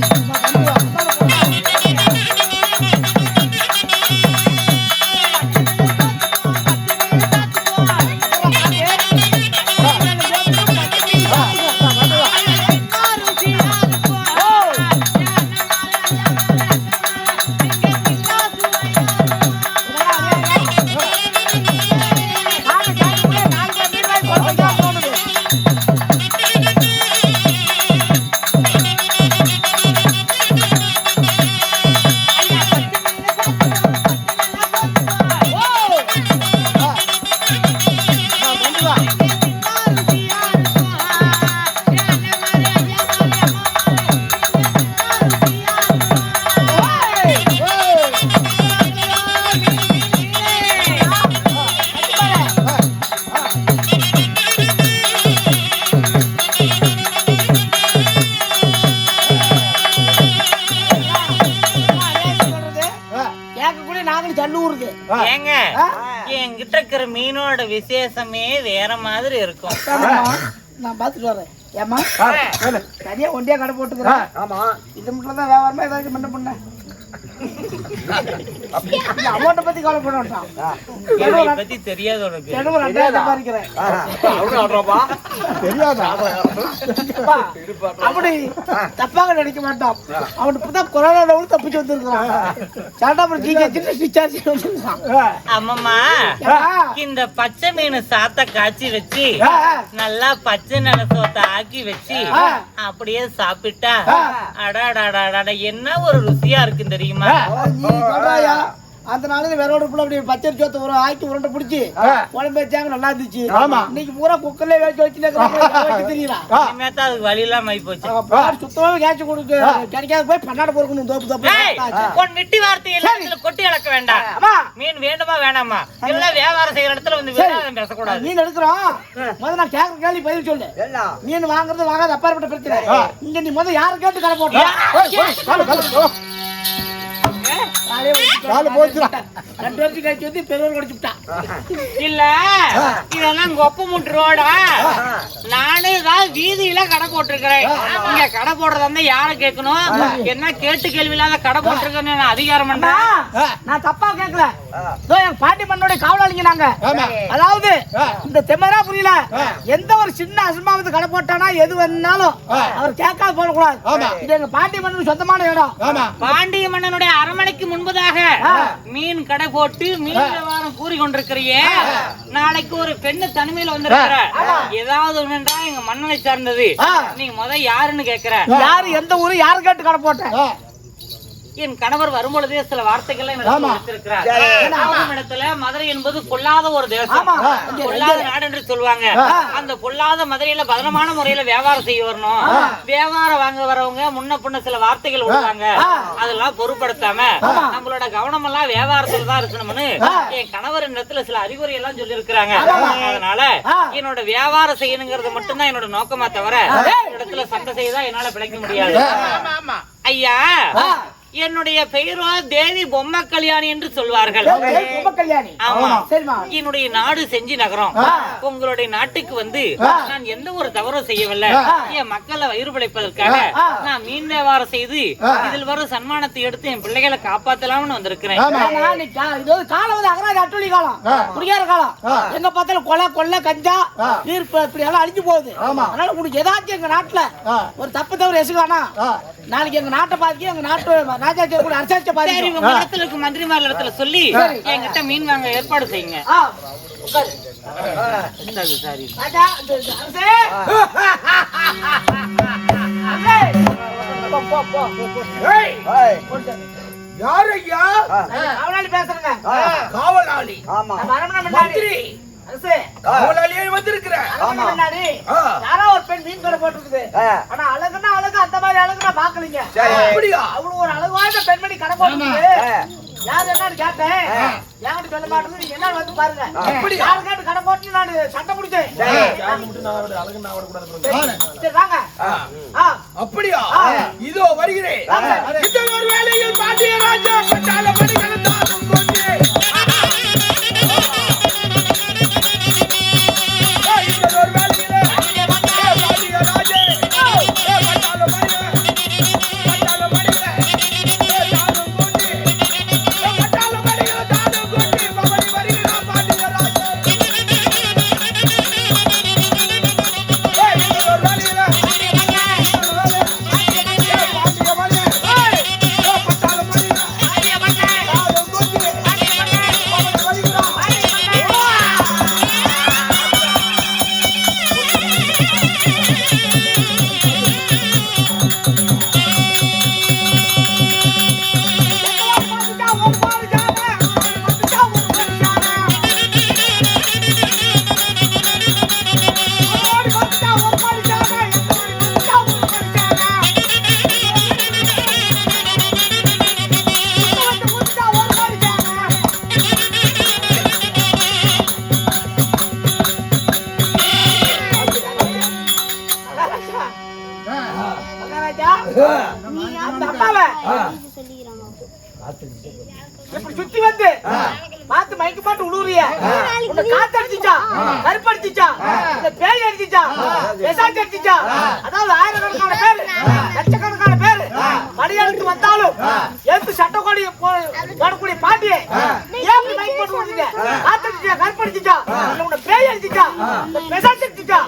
கேட்கக்கூடிய நாங்களும் தள்ளு ஊருது ஏங்க என்கிட்ட இருக்கிற மீனோட விசேஷமே வேற மாதிரி இருக்கும் நான் பாத்துட்டு வரேன் ஏமா சரியா ஒண்டியா கடை போட்டுக்கிறேன் ஆமா இது மட்டும் தான் வியாபாரமா ஏதாவது பண்ண பண்ண அமௌண்ட்டை பத்தி கவலை பண்ண மாட்டான் என்னை பத்தி தெரியாது உனக்கு தினமும் 2000 சம்பாதிக்கிறேன் அப்படி தப்பாக நினைக்க மாட்டான் அவனுக்கு இப்பதான் கொரோனால கூட தப்பிச்சு வந்திருக்கான் சாட்டாபுரம் டிஸ்சார்ஜ் வந்திருக்கான் அம்மம்மா இந்த பச்சை மீன் சாத்த காய்ச்சி வச்சு நல்லா பச்சை நனசோத்த ஆக்கி வச்சு அப்படியே சாப்பிட்டா அடாடாடாடா என்ன ஒரு ருசியா இருக்கு தெரியுமா நீ சொல்றாயா அந்த நாளையில வேற ஒரு புள்ள அப்படி பச்சை சோத்த ஒரு ஆக்கி உருண்டை பிடிச்சி குழம்பு வச்சாங்க நல்லா இருந்துச்சு இன்னைக்கு பூரா குக்கர்ல வேச்சு வச்சு தெரியல இனிமேதான் அதுக்கு வழி இல்லாம ஆகி போச்சு சுத்தமா கேட்ச கொடுக்கு கிடைக்காத போய் பன்னாடு பொறுக்கணும் தோப்பு தோப்பு உன் விட்டி வார்த்தை எல்லாத்துல கொட்டி இழக்க வேண்டாம் மீன் வேண்டுமா வேணாமா இல்ல வியாபாரம் செய்யற இடத்துல வந்து வியாபாரம் பேசக்கூடாது மீன் எடுக்கிறோம் முதல்ல நான் கேட்கற கேள்வி பதில் சொல்லு மீன் வாங்குறது வாங்காத அப்பாற்பட்ட பிரச்சனை இங்க நீ முதல்ல யாரை கேட்டு கடை போட்ட காலு போச்சுடா. 2 வருஷம் கழிச்சு வந்து பெருவர் குடிச்சுட்டான் இல்ல இதெல்லாம் கொப்ப முட்டுரோடா நானே தான் வீதியில கடை போட்டிருக்கிறேன் இங்க கடை போடுறதா இருந்தா யார கேட்கணும் என்ன கேட்டு கேள்வி இல்லாத கடை போட்டிருக்கேன்னு நான் அதிகாரம் பண்றேன் நான் தப்பா கேட்கல என் பாட்டி மண்ணோட காவலாளிங்க நாங்க அதாவது இந்த தெமரா புரியல எந்த ஒரு சின்ன அசம்பாவத்தை கடை போட்டானா எது வேணாலும் அவர் கேட்காத போடக்கூடாது இது எங்க பாட்டி மண்ணு சொந்தமான இடம் பாண்டிய மன்னனுடைய அரண்மனைக்கு முன்பதாக மீன் கடை போட்டு மீன் வியாபாரம் கூறி கொண்டிருக்கிறியே நாளைக்கு ஒரு பெண்ணு தனிமையில வந்திருக்கிற ஏதாவது ஒண்ணுண்டா எங்க மன்னனை சார்ந்தது நீ முத யாருன்னு கேக்குற யாரு எந்த ஊரு யாரு கேட்டு கடை போட்ட என் கணவர் வரும்பொழுதே சில வார்த்தைகள் எடுத்திருக்கிறார். இடத்துல மதுரை என்பது கொல்லாத ஒரு தேசம், கொல்லாத நாடு என்று சொல்லுவாங்க. அந்த கொல்லாத மதுரையில பதனமான முறையில வியாபாரம் செய்ய வரணும். வியாபாரம் வாங்க வரவங்க முன்ன பின்ன சில வார்த்தைகள் விடுவாங்க. அதெல்லாம் பொருட்படுத்தாம நம்மளோட கவனம் எல்லாம் வியாபாரத்துல தான் இருக்கணும்னு என் கணவர் இடத்துல சில அறிகுறி எல்லாம் சொல்லி இருக்கிறாங்க. அதனால என்னோட வியாபாரம் செய்யணுங்கிறது மட்டும்தான் என்னோட நோக்கமா தவிர இடத்துல சண்டை செய்தா என்னால பிழைக்க முடியாது. ஐயா, என்னுடைய பெயரோ தேவி பொம்மை கல்யாணி என்று சொல்வார்கள். ஆமா, என்னுடைய நாடு செஞ்சி நகரம். உங்களுடைய நாட்டுக்கு வந்து நான் எந்த ஒரு தவறும் செய்யவில்லை. என் மக்களை வயிறு பிழைப்பதற்காக நான் மீன் வியாபாரம் செய்து இதில் வரும் சன்மானத்தை எடுத்து என் பிள்ளைகளை காப்பாத்தலாம்னு வந்திருக்கிறேன். எங்க பார்த்தாலும் கொலை கொள்ளை கஞ்சா நீர் இப்படி எல்லாம் அழிஞ்சு போகுது. அதனால உங்களுக்கு ஏதாச்சும் எங்க நாட்டுல ஒரு தப்பு தவறு எசுகானா நாளைக்கு எங்க நாட்டை பாதிக்க எங்க நாட்டு ராஜாச்சாரிய கூட அரசாட்சியை பாதிக்க உங்க இடத்துல இருக்கு மந்திரிமார் இடத்துல சொல்லி என்கிட்ட மீன் வாங்க ஏற்பாடு செய்யுங்க. யார் ஐயா? காவலாளி பேசுறேங்க. காவலாளி? மந்திரி காவலாளியே வந்திருக்கிறேன். யாரோ ஒரு பெண் மீன் கடை போட்டுருக்குது. ஆனா அழகுன்னா அழகு, அந்த மாதிரி அழகு நான் பாக்கலீங்க. அவ்வளவு ஒரு அழகான பெண்மணி கடை போட்டுருக்குது. யாரு என்னன்னு கேட்டேன். யாரு சொல்ல மாட்டேங்குது. நீங்க என்ன வந்து பாருங்க. யாரு கேட்டு கடை போட்டு நான் சண்டை முடிச்சேன். சரி வாங்க. அப்படியா? இதோ வருகிறேன். இந்த ஒரு வேளையில் பாண்டிய ராஜா பட்டாள மணிகளை தாக்கும் கொண்டு சுத்தி வந்து மாத்து மைக்கு பாட்டு உழுவுறிய காத்தடிச்சா கருப்படிச்சா பேய் அடிச்சா பெசாச்சி அடிச்சா அதாவது ஆயிரக்கணக்கான பேர் லட்சக்கணக்கான பேர் மடியாளுக்கு வந்தாலும் எடுத்து சட்டக்கோடி போடக்கூடிய பாட்டியை ஏன் மைக் போட்டு விடுறீங்க? காத்தடிச்சா கருப்படிச்சா உன்னை பேய் அடிச்சா பெசாச்சி அடிச்சா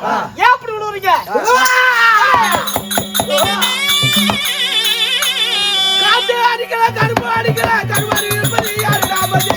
ஏன் அப்படி விழுவுறீங்க? அடிக்கல கருப்பு அடிக்கல கருவாரி இருப்பது யாரு ராமஜி?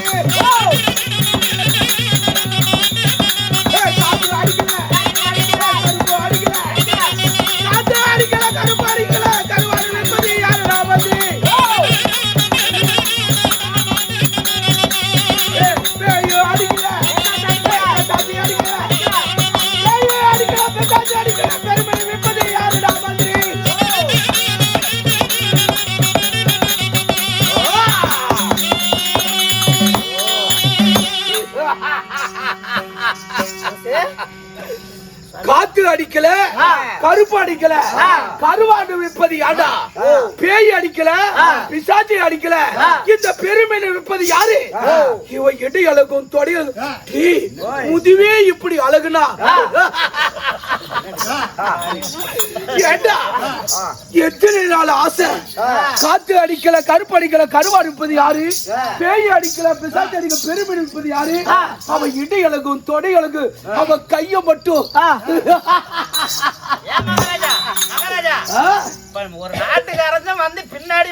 காத்து அடிக்கல கருப்பு அடிக்கல கருவாடு விற்பது யாடா? பேய் அடிக்கல பிசாச்சி அடிக்கல இந்த பெருமையை விற்பது யாரு? இவன் எடு அழகும் தொடைய முதுவே இப்படி அழகுனா ஏண்டா எத்தனை நாள் ஆசை? காத்து அடிக்கல கருப்பு அடிக்கல கருவாடு விற்பது யாரு? பேய் அடிக்கல பிசாச்சி அடிக்கல பெருமை விற்பது யாரு? அவன் இடி அழகும் தொடை அழகு அவன் கைய மட்டும் ஒரு நாட்டுக்காரன் வந்து பின்னாடி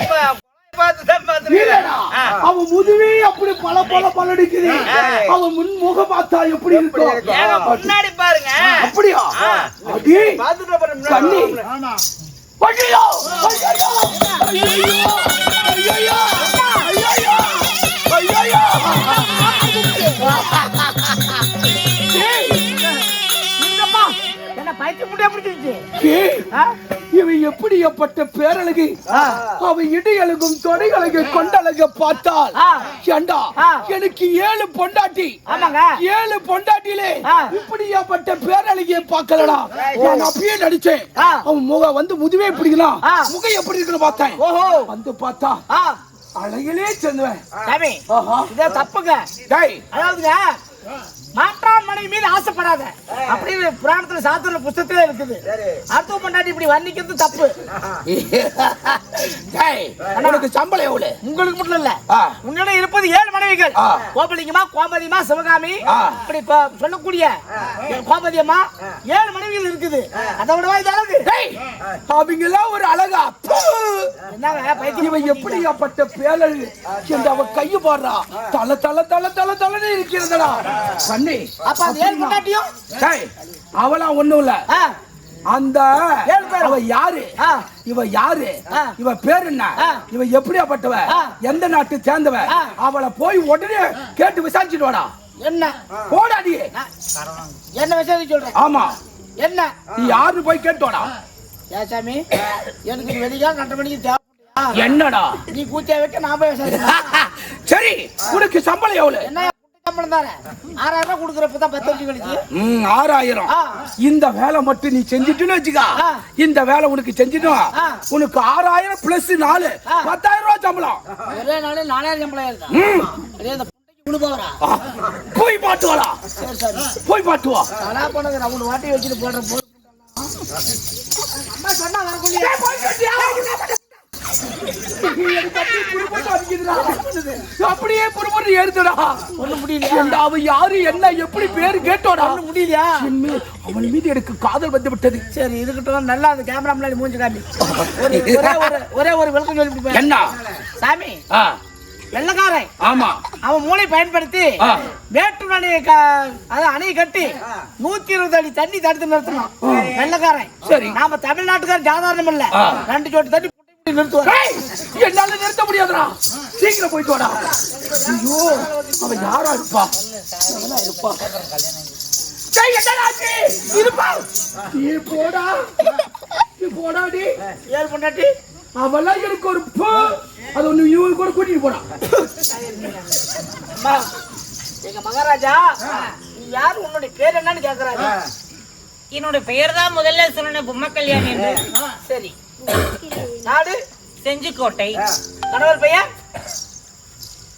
அவன் முதுவே அப்படி பல பல பலடிக்குது. அவன் முன்முக பார்த்தா எப்படி இருக்கும்? முன்னாடி பாருங்க. அப்படியா? அடி கண்ணி ஐயோ ஐயோ ஐயோ ஐயோ ஐயோ ஐயோ இங்கப்பா, என்ன பைத்தியம் முட்டியா பிடிச்சிருச்சு? ஏய், ஆ? இவன் எப்படிப்பட்ட பேரழகு அவன் இடையழகும் தொடையழகு கொண்டழக பார்த்தால் ஆ. ஏண்டா ஆ. எனக்கு 7 பொண்டாட்டி ஆமாங்க. 7 பொண்டாட்டிலே ஆ. இப்படியாப்பட்ட பேரழகியை பார்க்கலடா நான் அப்பயே நடிச்சேன் ஆ. அவன் முகம் வந்து முதுவே பிடிக்கலாம் ஆ. முகம் எப்படி இருக்குன்னு பார்த்தேன் ஓஹோ. வந்து பார்த்தா ஆ, அழகிலே செல்வேன் சாமி, ஆஹா இதே தப்புங்க. டேய் அதாவதுங்க, மாற்றான் மனைவி மீது ஆசைப்படாத அப்படின்னு புராணத்துல சாத்திர புத்தகத்துல இருக்குது. அடுத்த பொண்டாட்டி இப்படி வர்ணிக்கிறது தப்பு. டேய் உனக்கு சம்பளம் எவ்வளவு உங்களுக்கு மட்டும் இல்ல, ஆ. உங்களிடம் இருப்பது 7 மனைவிகள். ஆ. கோபலிங்கமா, கோமதிமா, சிவகாமி, ஆ. இப்படி சொல்லக்கூடிய கோமதி அம்மா 7 மனைவிகள் இருக்குது. அதை விடவா இது அழகு? டேய் அவங்க எல்லாம் ஒரு அழகா என்னங்க பைத்தியம்? இவன் எப்படியாப்பட்ட பேரழகு இந்த அவ கைய பாடுறா தல தல தல தல தலன்னு இருக்கிறதடா கண்ணே அப்ப அந்த 7 பொண்டாட்டியும் டேய் அவளாம் ஒண்ணும் இல்ல ஆ, அந்த 7 பேரும். அவ யாரு ஆ. இவ யாரு ஆ. இவ பேர் என்ன ஆ. இவ எப்படியாப்பட்டவ ஆ. எந்த நாட்டு சேர்ந்தவ ஆ. அவளை போய் உடனே கேட்டு விசாரிச்சுட்டு வாடா என்ன போடாடி என்ன விஷயம் சொல்றேன்? ஆமா என்ன நீ யாருன்னு போய் கேட்டு வாடா ஏ சாமி, எனக்கு வெளியா கட்ட மணிக்கு தேவைப்பட்டியா? என்னடா நீ கூத்தியா வைக்க நான் போய் விசாரிக்கிறேன். சரி உனக்கு சம்பளம் எவ்வளவு என்ன சம்பளம் தானே? 6000 ரூபாய் கொடுக்குறப்பதான் 10 வருஷம் கழிச்சு. 6000 ஆ. இந்த வேலை மட்டும் நீ செஞ்சுட்டுன்னு வச்சுக்கா ஆ. இந்த வேலை உனக்கு செஞ்சுட்டோம் ஆ. உனக்கு 6000 பிளஸ் 4 ஆ. 10,000 ரூபாய் சம்பளம் ஒரே நாளே 4000 சம்பளம் இருக்கா? அதே இந்த புண்டைக்கு கொடுப்பாரா? போய் பாட்டு வாடா சரி சரி, போய் பாட்டு வா நல்லா பண்ணது. நான் உன் வாட்டி வச்சுட்டு போடுற போது அம்மா சொன்னா வரக்கூடிய அப்படியே புறப்பட்டு ஏறுதுடா ஒண்ணு முடியலையா? ஏண்டா, அவன் யாரு என்ன எப்படி பேரு கேட்டோடா ஒண்ணு முடியலையா? அவன் மீது எனக்கு காதல் வந்து விட்டது சரி இருக்கட்டும், நல்லா அந்த கேமரா முன்னாடி மூஞ்சி காமி. ஒரே ஒரு விளக்கம் சொல்லிட்டு போய். என்ன சாமி, ஆ, வெள்ளக்காரன் ஆமா அவன் மூளை பயன்படுத்தி ஆ. மேட்டூர் அணையை கட்டி 120 அடி தண்ணி தடுத்து நிறுத்தணும். வெள்ளக்காரன் சரி. நாம தமிழ்நாட்டுக்காரன் சாதாரணம் இல்ல. ஆ. 2 சொட்டு தண்ணி புட்டி நிறுத்துவார். ஏய், என்னால நிறுத்த முடியாதுடா சீக்கிரம் போயிட்டு வாடா ஐயோ அவன் யாரா இருப்பா எவனா இருப்பா டேய், என்னடா ஆச்சு? இருப்பா நீ போடா நீ போடாடி 7 பொண்டாட்டி அவெல்லாம் எனக்கு ஒரு அது ஒண்ணு இவங்க கூட கூட்டிட்டு போடா அம்மா, எங்க மகாராஜா, நீ யாரு, உன்னுடைய பேர் என்னன்னு கேக்குறாரு. என்னோட பெயர் தான் முதல்ல சொன்ன பொம்மை கல்யாணி என்று. சரி, நாடு செஞ்சிக்கோட்டை. கணவர் பெயர்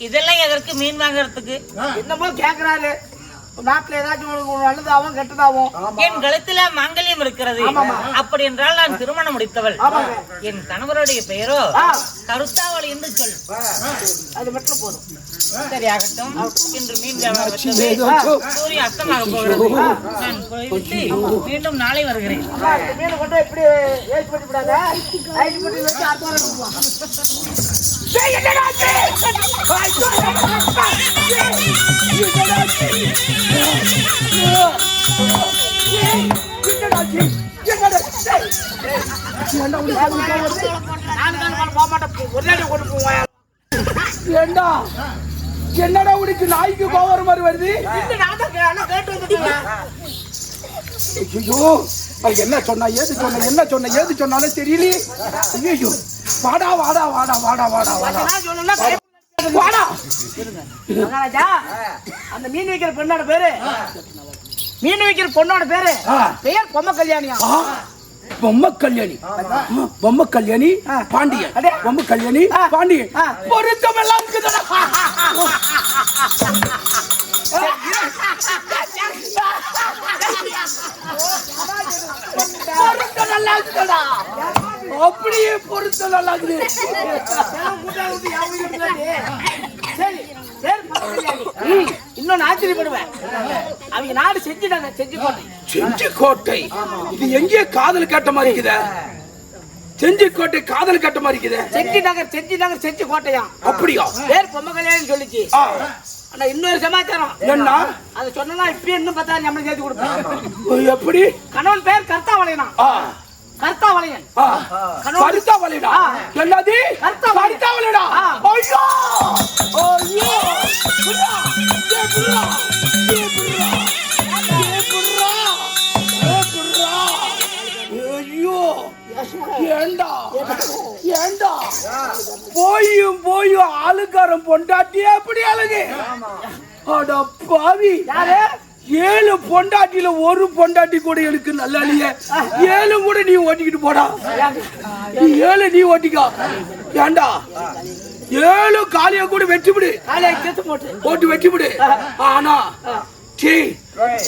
இதெல்லாம் எதற்கு மீன் வாங்குறதுக்கு? என்னமோ கேக்குறாரு. நாட்டுல ஏதாச்சும் உனக்கு நல்லதாவும் கெட்டதாவும்? என் கழுத்துல மாங்கல்யம் இருக்கிறது. அப்படி என்றால் நான் திருமணம் முடித்தவள். ஆமாங்க. என் கணவருடைய பெயரோ ஆ. கருத்தாவளி என்று சொல். அது மட்டும் போதும். சரி, ஆகட்டும். இன்று மீன் வியாபாரம் வச்சது. சூரியன் அஸ்தமாக போகிறது. நான் போய்விட்டு மீண்டும் நாளை வருகிறேன். இந்த மீனை கொண்டு போய் இப்படி ஏசி பண்ணி விடாத. ஐஸ் பண்ணி வச்சு அடுத்த வாரம் கொண்டு வா. டேய், என்னடா ஆச்சு? போக மாட்டேன். ஒரே கொண்டு போவேன். ஏண்டா என்னடா உனக்கு நாய்க்கு கோவர மாதிரி வருது நான் தான் கேட்டு வந்துட்டீங்க. ஐயோ என்ன சொன்னா ஏது சொன்னாலும் தெரியலையே ஐயோ வாடா வாடா வாடா வாடா வாடா வாடா நான் சொல்லணும்னா வாடா மகாராஜா, அந்த மீன் வைக்கிற பொண்ணோட பேரு பெயர் பொம்மை கல்யாணியா? பொம்மை கல்யாணி பொம்மை கல்யாணி பாண்டியன் பொம்மை கல்யாணி பாண்டியன் பொருத்தம் எல்லாம் இருக்குதுடா பொருத்தம் நல்லா இருக்குதுடா அப்படியே பொருத்தம் நல்லா இருக்குது சரி, பேர் பொம்மை கல்யாணி. இன்னொன்னு ஆச்சரியப்படுவேன், அவங்க நாடு செஞ்சுட்டாங்க. செஞ்சிக்கோட்டை இது எங்கே காதல் கட்ட மாதிரி இருக்குதே செஞ்சிக்கோட்டை காதல் கட்ட மாதிரி இருக்குதே செஞ்சு கோட்டையா? அப்படியா பேர் பொம்மை கல்யாணி சொல்லிச்சு. ஆனா இன்னொரு சமாச்சாரம் என்ன அதை சொன்னா இப்பயே இன்னும் 10,000 நம்மளுக்கு சேர்த்து கொடுப்பேன். எப்படி கணவன் பேர் கர்த்தாவளையனா. கர்த்தாவளையன் கருத்தா வலிடா என்னது கருத்தா வலிடா ஐயோ ஐயோ புறா ஏ புறா ஏ புறா ஏ புறா ஏ புறா ஐயோ ஏண்டா ஏண்டா போயும் ஆளுக்காரன் பொண்டாட்டியே அப்படி அழகு அட பாவி யாரு 7 பொண்டாட்டில ஒரு பொண்டாட்டி கூட எனக்கு நல்ல இல்லையே 7 கூட நீ ஓட்டிக்கிட்டு போடா நீ 7 நீ ஓட்டிக்கா ஏண்டா 7 காலிய கூட வெட்டிவிடு காலையை கேத்து போட்டு வெட்டிவிடு ஆனா டீ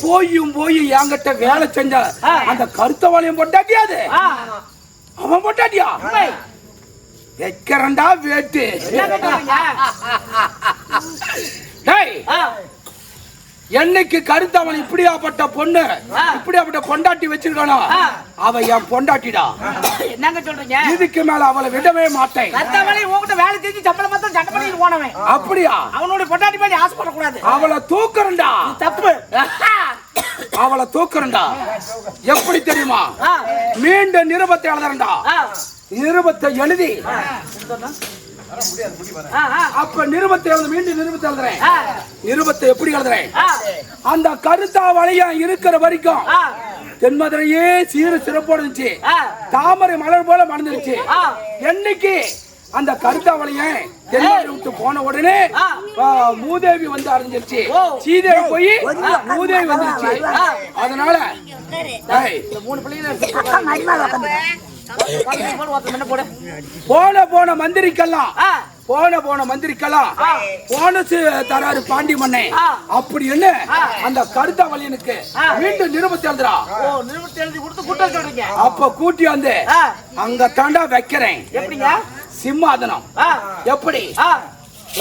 போயும் என்கிட்ட வேலை செஞ்ச அந்த கருத்தவாளையும் பொண்டாட்டியா அது அவன் பொண்டாட்டியா வைக்கிறண்டா வேட்டு டேய் என்னைக்கு கருத்தவன் இப்படியாப்பட்ட பொண்ணு இப்படியாப்பட்ட பொண்டாட்டி வச்சிருக்கானோ அவ என் பொண்டாட்டிடா என்னங்க சொல்றீங்க இதுக்கு மேல அவளை விடவே மாட்டேன் கர்த்தாவளை உன்கிட்ட வேலை செஞ்சு சம்பளம் மட்டும் சண்டை பண்ணிட்டு போனவன் அப்படியா அவனோட பொண்டாட்டி மேல ஆசைப்படக்கூடாது அவளை தூக்குறண்டா தப்பு அவளை தூக்குறண்டா எப்படி தெரியுமா மீண்டும் நிருபத்தை எழுதுறண்டா நிருபத்தை எழுதி அப்ப நிருபத்தை எழுத மீண்டும் நிருபத்தை எழுதுறேன் நிருபத்தை எப்படி எழுதுறேன் அந்த கருத்தா வளையம் இருக்கிற வரைக்கும் தென்மதுரையே சீர சிறப்போட இருந்துச்சு தாமரை மலர் போல மலர்ந்துருச்சு என்னைக்கு அந்த கருத்தா வளையம் தென்மதுரை விட்டு போன உடனே மூதேவி வந்து அறிஞ்சிருச்சு சீதேவி போய் மூதேவி வந்துருச்சு அதனால 3 பிள்ளைங்க போன மந்திரிக்கெல்லாம் போனஸ் தராரு பாண்டி மண்ணே அப்படி என்ன அந்த கருத்தாவளியனுக்கு மீண்டும் நிருபத்தை எழுதுறா அப்ப கூட்டி வந்து அங்க தாண்டா வைக்கிறேன் எப்படிங்க சிம்மாதனம் எப்படி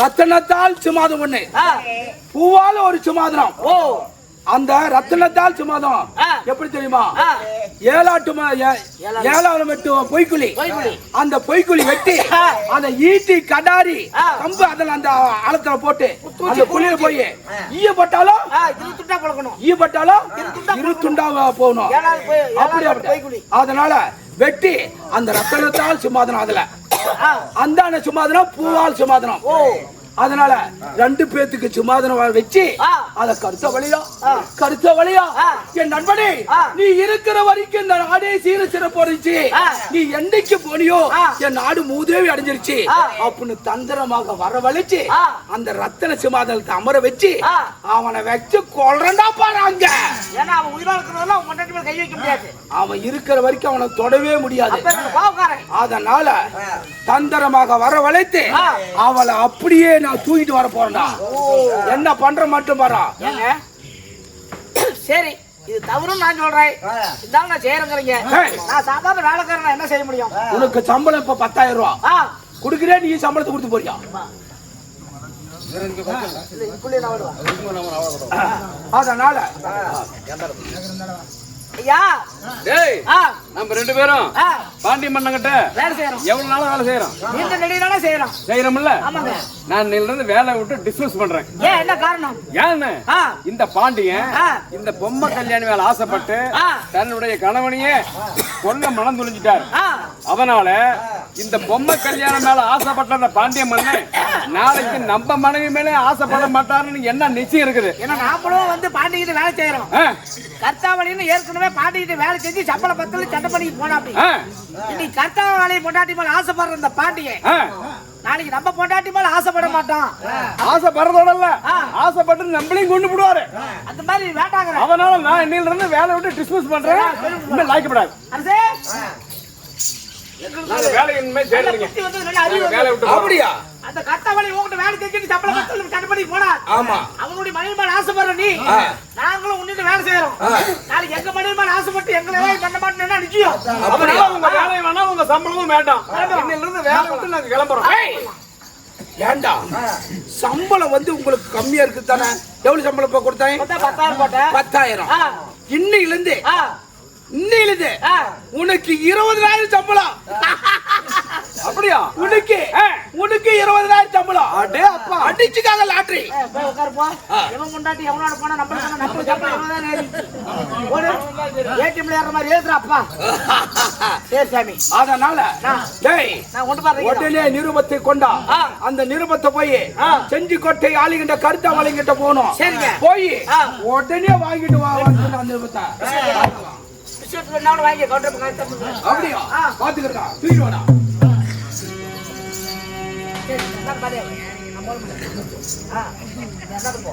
ரத்தனத்தால் சிம்மாதனம் ஒண்ணு பூவால ஒரு சிம்மாதனம் அந்த ரத்தினத்தால் சிம்மாதனம் எப்படி தெரியுமா ஏழாவது வெட்டும் பொய்க்குழி அந்த பொய்க்குழி வெட்டி அந்த ஈட்டி கடாரி கம்பு அதில் அந்த ஆழத்துல போட்டு அந்த குழியில போய் ஈய பட்டாலும் ஈய பட்டாலும் 2 துண்டா போகணும் அப்படி அதனால வெட்டி அந்த ரத்தினத்தால் சிம்மாதனம் அதுல அந்த சிம்மாதனம் பூவால் சிம்மாதனம் அதனால 2 பேத்துக்கு சும்மாதனம் வச்சு அத கருத்த வழியா என் நண்பனே நீ இருக்கிற வரைக்கும் இந்த நாடே சீர சிறப்போடுச்சு நீ என்னைக்கு போனியோ என் நாடு மூதேவி அடைஞ்சிருச்சு அப்படின்னு தந்திரமாக வரவழைச்சு அந்த ரத்தன சிம்மாதனத்தை அமர வச்சு அவனை வச்சு கொல்றண்டா பாருங்க ஏன்னா அவன் உயிரா இருக்கிறதெல்லாம் அவன் பொண்டாட்டி மேல கை வைக்க முடியாது அவன் இருக்கிற வரைக்கும் அவனை தொடவே முடியாது அதனால தந்திரமாக வரவழைத்து அவளை அப்படியே நான் தூக்கிட்டு வர போறேன்டா என்ன பண்ற மட்டும் பாரா சரி இது தவறும் நான் சொல்றேன் இதான் நான் செய்யறேங்கிறீங்க நான் சாதாரண வேலைக்காரன் என்ன செய்ய முடியும் உனக்கு சம்பளம் இப்ப 10,000 ரூபாய் குடுக்கிறே நீ சம்பளத்தை கொடுத்து போறியா அதனால ஐயா டேய் நம்ம 2 பேரும் பாண்டி மன்னங்கிட்ட வேலை செய்யறோம் எவ்வளவு நாளா வேலை செய்யறோம் நீண்ட நெடியனால செய்யறோம்ல ஆமாங்க நான் இன்னையில இருந்து வேலை விட்டு டிஸ்மிஸ் பண்றேன் ஏன் என்ன காரணம் ஏன்னு இந்த பாண்டியன் இந்த பொம்மை கல்யாணி மேல ஆசைப்பட்டு தன்னுடைய கணவனையே கொல்ல மனம் துணிஞ்சிட்டாரு அதனால இந்த பொம்மை கல்யாணம் மேல ஆசைப்பட்ட அந்த பாண்டிய மன்னன் நாளைக்கு நம்ம மனைவி மேலே ஆசைப்பட மாட்டாருன்னு என்ன நிச்சயம் இருக்குது ஏன்னா நாமளும் வந்து பாண்டிகிட்ட வேலை செய்யறோம் கர்த்தாவளின்னு ஏற்கனவே பாண்டிகிட்ட வேலை செஞ்சு சம்பள பத்தில சண்டை பண்ணி போனா அப்படி இன்னைக்கு கர்த்தாவளி பொண்டாட்டி மேல ஆசைப்படுற இந்த பாண்டியை நாளைக்கு நம்ம பொண்டாட்டி மேல ஆசைப்பட மாட்டோம் ஆசைப்படுறதோட இல்ல ஆசைப்பட்டு நம்மளையும் கொண்டு போடுவாரு அந்த மாதிரி வேண்டாங்க அதனால நான் இன்னையில இருந்து வேலை விட்டு டிஸ்மிஸ் பண்றேன் இன்னும் லாய்க்கப்படாது அரசே அப்படியா அந்த கர்த்தாவளி உங்ககிட்ட வேலை செஞ்சு சம்பள பத்தில சண்டை பண்ணி போனா ஆமா அவனுடைய மனைவி மேல ஆசைப்படுற நீ நாங்களும் உன்னிட்டு வேலை செய்யறோம் நாளைக்கு எங்க மனைவி மேல ஆசைப்பட்டு எங்களை பண்ண மாட்டேன்னா நிச்சயம் அதனால உங்க வேலை வேணாம் உங்க சம்பளமும் வேண்டாம் இன்னையில இருந்து வேலை விட்டு நாங்க கிளம்புறோம் ஏண்டா சம்பளம் வந்து உங்களுக்கு கம்மியா இருக்கு தானே எவ்வளவு சம்பளம் இப்ப கொடுத்தாங்க 10,000 போட்டேன் 10,000 இன்னையிலிருந்து உனக்கு 20,000 சம்பளம் அப்படியா? உனக்கு உனக்கு 20,000 சம்பளம். அடே அப்பா. அடிச்சுக்காக லாட்டரி. போய் உட்காருப்பா. எவன் முன்னாடி எவனோட போனா நம்ம சம்பளம் தான் ஏறிச்சு. ஓடு. ஏடிஎம்ல ஏற மாதிரி ஏத்துறாப்பா. சரி சாமி. அதனால டேய் நான் கொண்டு போறேன். உடனே நிருபத்தை கொண்டா. அந்த நிருபத்தை போய் செஞ்சி கோட்டை ஆளுகின்ற கருத்தா வளைங்கிட்ட போகணும். சரிங்க. போய் உடனே வாங்கிட்டு வா வந்து அந்த நிருபத்தை. பிஸ்கட் வேணா வாங்கி கவுண்டர் பக்கத்துல. அப்படியா? பாத்துக்கறடா. தூக்கிட்டு வாடா. சரி நான் பாரு. நம்ம எல்லாரும் போ.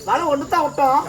வலை ஒண்ணுதான் விட்டோம்.